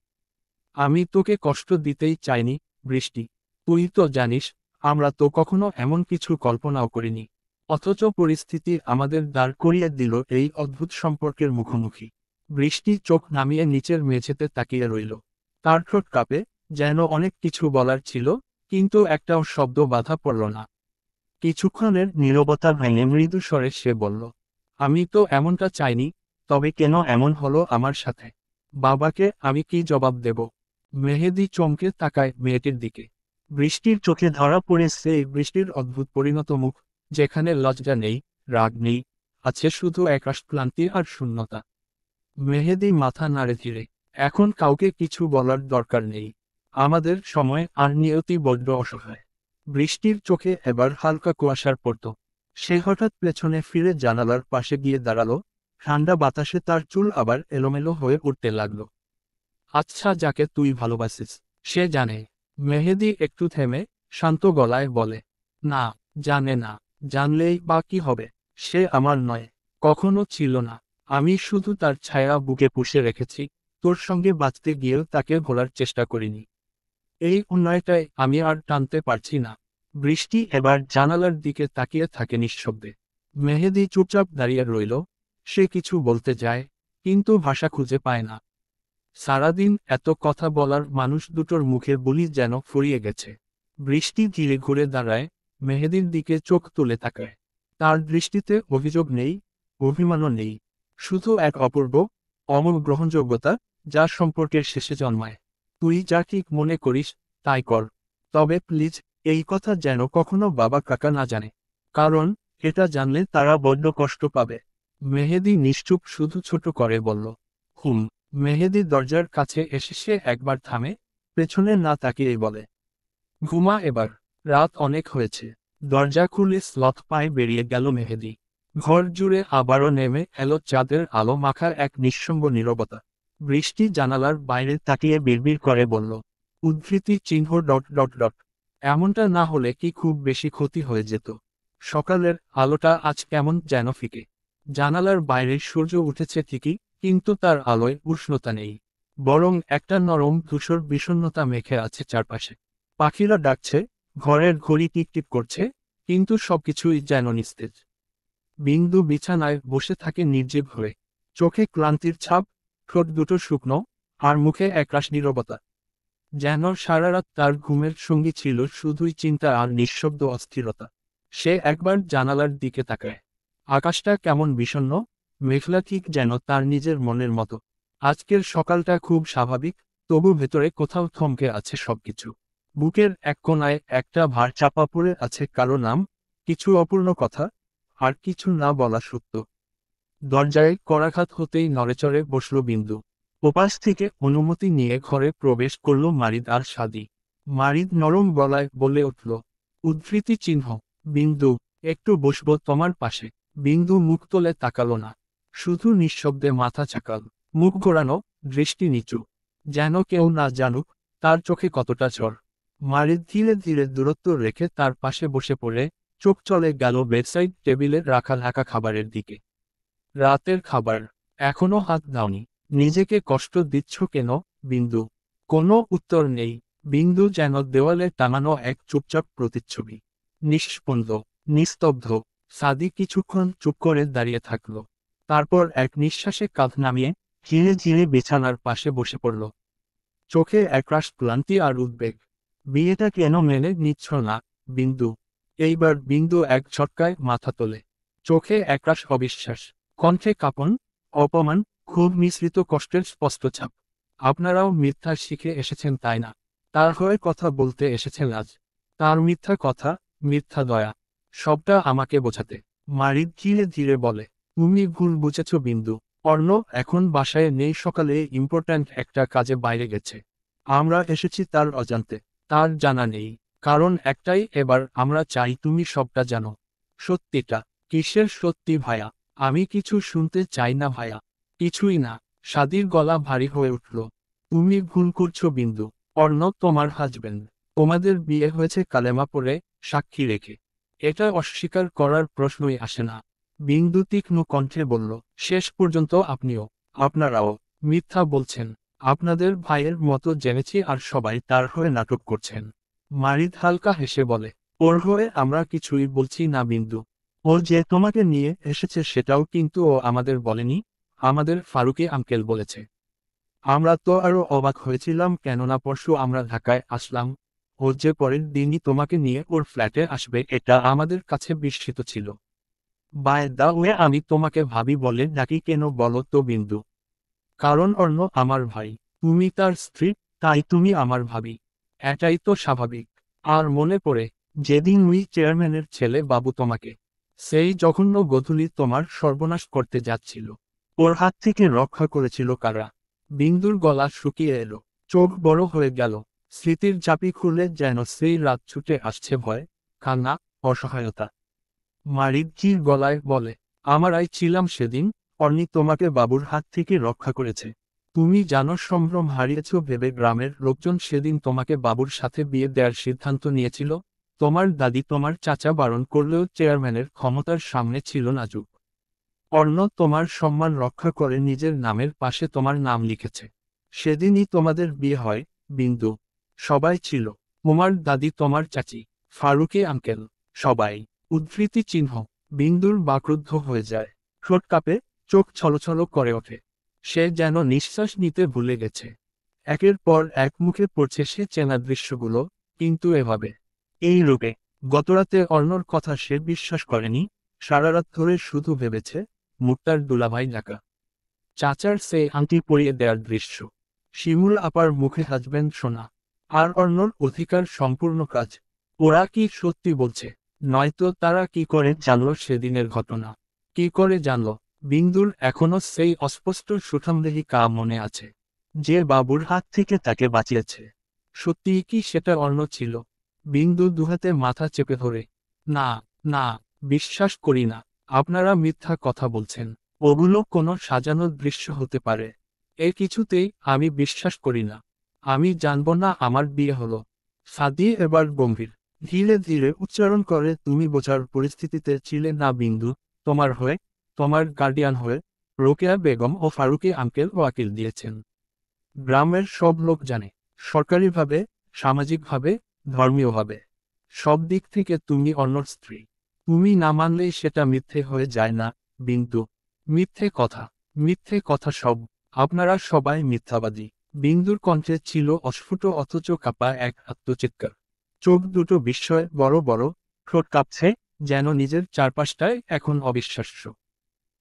আমি তোকে কষ্ট দিতেই চাইনি, বৃষ্টি। তুই তো জানিস, আমরা তো কখনো এমন কিছু কল্পনাও করিনি। অথচ পরিস্থিতি আমাদের দাঁড় করিয়ে দিল এই অদ্ভুত সম্পর্কের মুখোমুখি। বৃষ্টি চোখ নামিয়ে নিচের মেঝেতে তাকিয়ে রইল। তার ঠোঁট কাঁপে, যেন অনেক কিছু বলার ছিল, কিন্তু একটাও শব্দ বাধা পড়ল না। কিছুক্ষণের নীরবতা ভেঙে মৃদু স্বরে সে বলল, আমি তো এমনটা চাইনি, তবে কেন এমন হলো আমার সাথে? বাবাকে আমি কি জবাব দেব? মেহেদি চমকে তাকায় মেয়েটির দিকে। বৃষ্টির চোখে ধরা পড়েছে এই বৃষ্টির অদ্ভুত পরিণত মুখ, যেখানে লজ্জা নেই, রাগ নেই, আছে শুধু একরাশ ক্লান্তি আর শূন্যতা। মেহেদি মাথা নাড়ে ধীরে। এখন কাউকে কিছু বলার দরকার নেই। আমাদের সময় আর নিয়তি বড্ড অসহায়। বৃষ্টির চোখে এবার হালকা কুয়াশার পড়ত। সে হঠাৎ পেছনে ফিরে জানালার পাশে গিয়ে দাঁড়ালো, ঠান্ডা বাতাসে তার চুল আবার এলোমেলো হয়ে উঠতে লাগলো। আচ্ছা, যাকে তুই ভালোবাসিস, সে জানে? মেহেদি একটু থেমে, শান্ত গলায় বলে, না, জানে না। জানলেই বা কি হবে? সে আমার নয়, কখনো ছিল না। আমি শুধু তার ছায়া বুকে পুষে রেখেছি, তোর সঙ্গে বাঁচতে গিয়েও তাকে ভোলার চেষ্টা করিনি। এই অন্যায়টাই আমি আর টানতে পারছি না। বৃষ্টি এবার জানালার দিকে তাকিয়ে থাকে নিঃশব্দে। মেহেদি চুপচাপ দাঁড়িয়ে রইল। সে কিছু বলতে যায়, কিন্তু ভাষা খুঁজে পায় না। সারাদিন এত কথা বলার মানুষ দুটোর মুখে বুলি যেন ফুরিয়ে গেছে। বৃষ্টি ধীরে ঘুরে দাঁড়ায়, মেহেদির দিকে চোখ তুলে তাকায়। তার দৃষ্টিতে অভিযোগ নেই, অভিমানও নেই, শুধু এক অপূর্ব, অমর গ্রহণযোগ্যতা, যা সম্পর্কের শেষে জন্মায়। তুই যা ঠিক মনে করিস, তাই কর। তবে প্লিজ, এই কথা যেন কখনো বাবা কাকা না জানে। কারণ এটা জানলে তারা বড্ড কষ্ট পাবে। মেহেদি নিশ্চুপ, শুধু ছোট করে বলল, হুম। মেহেদি দরজার কাছে এসে সে একবার থামে, পেছনে না তাকিয়েই বলে, ঘুমা এবার, রাত অনেক হয়েছে। দরজা খুলে স্লথ পায়ে বেরিয়ে গেল মেহেদি। ঘর জুড়ে আবারও নেমে এলো চাঁদের আলো মাখা এক নিঃসঙ্গ নীরবতা। বৃষ্টি জানালার বাইরে তাকিয়ে বিড়বিড় করে বলল, উদ্ধৃতি চিহ্ন ডট ডট ডট। এমনটা না হলে কি খুব বেশি ক্ষতি হয়ে যেত? সকালের আলোটা আজ কেমন যেন ফিকে। জানালার বাইরে সূর্য উঠেছে ঠিকই, কিন্তু তার আলোয় উষ্ণতা নেই। বরং একটা নরম ধূসর বিষণ্ণতা মেখে আছে চারপাশে। পাখিরা ডাকছে, ঘরের ঘড়ি টিকটিক করছে, কিন্তু সবকিছুই যেন নিস্তেজ। বিন্দু বিছানায় বসে থাকে নির্জীব হয়ে। চোখে ক্লান্তির ছাপ, ঠোঁট দুটো শুকনো, আর মুখে একরাশ নীরবতা। যেন সারা রাত তার ঘুমের সঙ্গী ছিল শুধুই চিন্তা আর নিঃশব্দ অস্থিরতা। সে একবার জানালার দিকে তাকায়। আকাশটা কেমন বিষণ্ণ, মেঘলা ঠিক যেন তার নিজের মনের মতো। আজকের সকালটা খুব স্বাভাবিক, তবু ভেতরে কোথাও থমকে আছে সবকিছু। বুকের এক কোণায় একটা ভার চাপা পড়ে আছে, কারো নাম, কিছু অপূর্ণ কথা, আর কিছু না বলা সত্য। দরজায় করাঘাত হতেই নড়েচড়ে বসল বিন্দু। ওপাশ থেকে অনুমতি নিয়ে ঘরে প্রবেশ করল মারিদ আর সাদি। মারিদ নরম গলায় বলে উঠল, উদ্ধৃতি চিহ্ন, বিন্দু, একটু বসবো তোমার পাশে। বিন্দু মুখ তোলে তাকালো না, শুধু নিঃশব্দে মাথা চাকাল, মুখ ঘোরানো, দৃষ্টি নিচু, যেন কেউ না জানুক তার চোখে কতটা ঝড়। মারিদ ধীরে ধীরে দূরত্ব রেখে তার পাশে বসে পড়ে চোখ চলে গেল বেডসাইড টেবিলে রাখা ঢাকা খাবারের দিকে। রাতের খাবার, এখনো হাত দাওনি, নিজেকে কষ্ট দিচ্ছ কেন, বিন্দু? কোনো উত্তর নেই। বিন্দু যেন দেওয়ালে টাঙানো এক চুপচাপ প্রতিচ্ছবি। নিঃস্পন্দ, নিস্তব্ধ। সাদি কিছুক্ষণ চুপ করে দাঁড়িয়ে থাকল, তারপর এক নিঃশ্বাসে কাঁধ নামিয়ে ধীরে ধীরে বিছানার পাশে বসে পড়ল। চোখে একরাশ ক্লান্তি আর উদ্বেগ। বিয়েটা কেন মেনে নিচ্ছ না, বিন্দু? এইবার বিন্দু এক ঝটকায় মাথা তোলে, চোখে একরাশ অবিশ্বাস, কণ্ঠে কাঁপন, অপমান, খুব মিশ্রিত কষ্টের স্পষ্ট ছাপ। আপনারাও মিথ্যা শিখে এসেছেন তাই না? তার হয়ে কথা বলতে এসেছেন আজ। তার মিথ্যা কথা, মিথ্যা দয়া, সবটা আমাকে বোঝাতে। মারিদ ধীরে ধীরে বলে, তুমি ভুল বুঝেছ বিন্দু। অর্ণ এখন বাসায় নেই, সকালে ইম্পর্ট্যান্ট একটা কাজে বাইরে গেছে। আমরা এসেছি তার অজান্তে। তার জানা নেই, কারণ একটাই, এবার আমরা চাই তুমি সবটা জানো। সত্যিটা। কিসের সত্যি ভায়া? আমি কিছু শুনতে চাই না ভায়া, কিছুই না। সাদির গলা ভারী হয়ে উঠল। তুমি ভুল করছো বিন্দু। অর্ণ তোমার হাজবেন্ড। তোমাদের বিয়ে হয়েছে কালেমা পড়ে, সাক্ষী রেখে। এটা অস্বীকার করার প্রশ্নই আসে না। বিন্দু তীক্ষ্ণ কণ্ঠে বলল, শেষ পর্যন্ত আপনিও, আপনারাও মিথ্যা বলছেন। আপনাদের ভাইয়ের মতো জেনেছি আর সবাই তার হয়ে নাটক করছেন। মারিদ হালকা হেসে বলে, ওর হয়ে আমরা কিছুই বলছি না বিন্দু। ও যে তোমাকে নিয়ে এসেছে সেটাও কিন্তু ও আমাদের বলেনি, আমাদের ফারুকী আঙ্কেল বলেছে। আমরা তো আরো অবাক হয়েছিলাম, কেননা পরশু আমরা ঢাকায় আসলাম। ও যে পরের দিনই তোমাকে নিয়ে ওর ফ্ল্যাটে আসবে এটা আমাদের কাছে বিস্মিত ছিল। বাই দা ওয়ে, আমি তোমাকে ভাবি বলে ডাকি কেন বলো তো বিন্দু? কারণ অর্ণ আমার ভাই, তুমি তার স্ত্রী, তাই তুমি আমার ভাবি। এটাই তো স্বাভাবিক। আর মনে পড়ে যেদিন উই চেয়ারম্যানের ছেলে বাবু তোমাকে, সেই জঘন্য গোধূলি তোমার সর্বনাশ করতে যাচ্ছিল, ওর হাত থেকে রক্ষা করেছিল কারা? বিন্দুর গলা শুকিয়ে এলো, চোখ বড় হয়ে গেল। স্মৃতির চাপি খুলে যেন সেই রাত ছুটে আসছে, ভয়, কান্না, অসহায়তা। মারিদ ধীর গলায় বলে, আমরাই ছিলাম সেদিন। অর্নি তোমাকে বাবুর হাত থেকে রক্ষা করেছে। তুমি জানো সম্ভ্রম হারিয়েছ ভেবে গ্রামের লোকজন সেদিন তোমাকে বাবুর সাথে বিয়ে দেওয়ার সিদ্ধান্ত নিয়েছিল। তোমার দাদি তোমার চাচা বারণ করলেও চেয়ারম্যানের ক্ষমতার সামনে ছিল নাজুক। অর্ণ তোমার সম্মান রক্ষা করে নিজের নামের পাশে তোমার নাম লিখেছে। সেদিনই তোমাদের বিয়ে হয়, বিন্দু। সবাই ছিল, তোমার দাদি, তোমার চাচি, ফারুকী আঙ্কেল, সবাই। উদ্ধৃতি চিহ্ন। বিন্দুর বাকরুদ্ধ হয়ে যায়, ঠোঁট কাঁপে, চোখ ছলছল করে ওঠে। সে যেন নিঃশ্বাস নিতে ভুলে গেছে। একের পর এক মুখে পড়ছে সে চেনা দৃশ্যগুলো, কিন্তু এভাবে, এই রূপে। গতরাতে অর্ণর কথা সে বিশ্বাস করেনি। সারা রাত ধরে শুধু ভেবেছে মুক্তার দুলাভাই ডাকা, চাচার সে আংটি পরিয়ে দেওয়ার দৃশ্য, শিমুল আপার মুখে হাজবেন্ড শোনা, আর অর্ণর অধিকার সম্পূর্ণ কাজ। ওরা কি সত্যি বলছে? নয়তো তারা কি করে জানলো সেদিনের ঘটনা? কি করে জানলো? বিন্দুর এখনো সেই অস্পষ্ট সুঠামদেহী কা মনে আছে, যে বাবুর হাত থেকে তাকে বাঁচিয়েছে। সত্যিই কি সেটা অর্ণ ছিল? বিন্দু দুহাতে মাথা চেপে ধরে, না, না, বিশ্বাস করি না। আপনারা মিথ্যা কথা বলছেন। ওগুলো কোনো সাজানো দৃশ্য হতে পারে। এ কিছুতেই আমি বিশ্বাস করি না। আমি জানবো না আমার বিয়ে হলো। সাদি এবার গম্ভীর, ধীরে ধীরে উচ্চারণ করে, তুমি বোঝার পরিস্থিতিতে ছিলে না বিন্দু। তোমার হয়ে, তোমার গার্ডিয়ান হয়ে রোকেয়া বেগম ও ফারুকী আঙ্কেল ওয়াকিল দিয়েছেন। গ্রামের সব লোক জানে, সরকারিভাবে, সামাজিকভাবে, ধর্মীয়ভাবে, সব দিক থেকে তুমি অন্যর স্ত্রী। তুমি না মানলেই সেটা মিথ্যে হয়ে যায় না, বিন্দু? মিথ্যে কথা, মিথ্যে কথা সব। আপনারা সবাই মিথ্যাবাদী। বিন্দুর কণ্ঠে ছিল অস্ফুট অথচ কাঁপা এক আত্মচিৎকার। চোখ দুটো বিস্ময়ে বড় বড়, ঠোঁট কাঁপছে, যেন নিজের চারপাশটায় এখন অবিশ্বাস্য।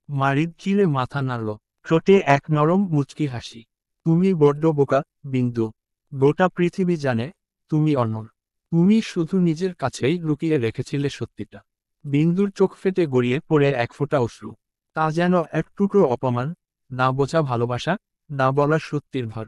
মারিদ ঘিরে মাথা নাড়ল, ঠোঁটে এক নরম মুচকি হাসি। তুমি বড্ড বোকা, বিন্দু। গোটা পৃথিবী জানে তুমি অনর। তুমি শুধু নিজের কাছেই লুকিয়ে রেখেছিলে সত্যিটা। বিন্দুর চোখ ফেটে গড়িয়ে পড়ে এক ফোঁটা অশ্রু। তা যেন এক টুকরো অপমান, না বোঝা ভালোবাসা, না বলা সত্যির ভর।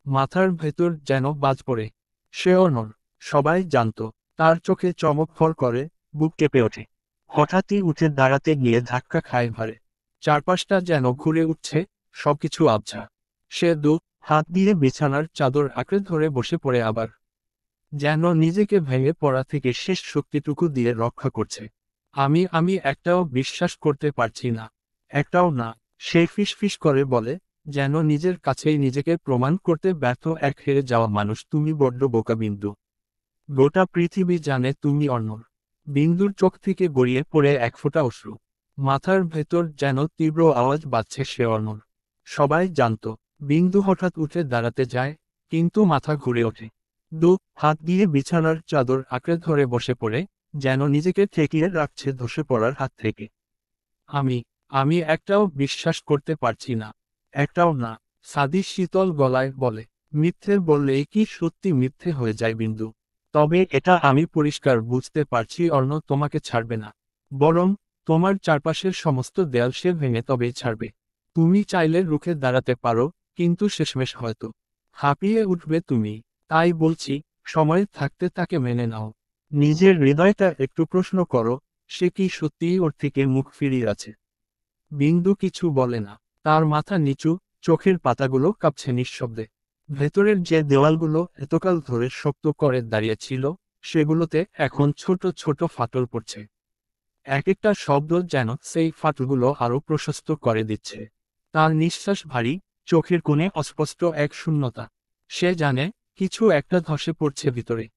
মাথার ভেতর যেন বাজ পড়ে। সে অনর, সবাই জানত। তার চোখে চমক ফল করে, বুক কেঁপে ওঠে। হঠাৎই উঠে দাঁড়াতে গিয়ে ধাক্কা খায় ভারে। চারপাশটা যেন ঘুরে উঠছে, সবকিছু আবছা। সে হাত দিয়ে বিছানার চাদর আঁকড়ে ধরে বসে পড়ে আবার। যেন নিজেকে ভেঙে পড়া থেকে শেষ শক্তিটুকু দিয়ে রক্ষা করছে। আমি একটাও বিশ্বাস করতে পারছি না। একটাও না। সে ফিসফিস করে বলে, যেন নিজের কাছেই নিজেকে প্রমাণ করতে ব্যর্থ এক হেরে যাওয়া মানুষ। তুমি বড্ড বোকা বিন্দু। গোটা পৃথিবী জানে তুমি অনর। বিন্দুর চোখ থেকে গড়িয়ে পড়ে এক ফোঁটা অশ্রু। মাথার ভেতর যেন তীব্র আওয়াজ বাজছে, সে অনর। সবাই জানত। বিন্দু হঠাৎ উঠে দাঁড়াতে যায়, কিন্তু মাথা ঘুরে ওঠে। হাত দিয়ে বিছানার চাদর আঁকড়ে ধরে বসে পড়ে, যেন নিজেকে ঠেকিয়ে রাখছে ধসে পড়ার হাত থেকে। আমি আমি একটাও বিশ্বাস করতে পারছি না। একটাও না। সাদি শীতল গলায় বলে, মিথ্যে বললেই কি সত্যি মিথ্যে হয়ে যায় বিন্দু? তবে এটা আমি পরিষ্কার বুঝতে পারছি, অর্ণ তোমাকে ছাড়বে না। বরং তোমার চারপাশের সমস্ত দেয়াল সে ভেঙে তবেই ছাড়বে। তুমি চাইলে রুখে দাঁড়াতে পারো, কিন্তু শেষমেশ হয়তো হাঁপিয়ে উঠবে তুমি। তাই বলছি, সময় থাকতে তাকে মেনে নাও। নিজের হৃদয়টা একটু প্রশ্ন করো, সে কি সত্যিই ওর থেকে মুখ ফিরিয়ে আছে? বিন্দু কিছু বলে না। তার মাথা নিচু, চোখের পাতাগুলো কাঁপছে নিঃশব্দে। ভেতরের যে দেওয়ালগুলো এতকাল ধরে শক্ত করে দাঁড়িয়েছিল, সেগুলোতে এখন ছোট ছোট ফাটল পড়ছে। এক একটা শব্দ যেন সেই ফাটলগুলো আরো প্রশস্ত করে দিচ্ছে। তার নিঃশ্বাস ভারী, চোখের কোণে অস্পষ্ট এক শূন্যতা। সে জানে, কিছু একটা ধসে পড়ছে ভিতরে।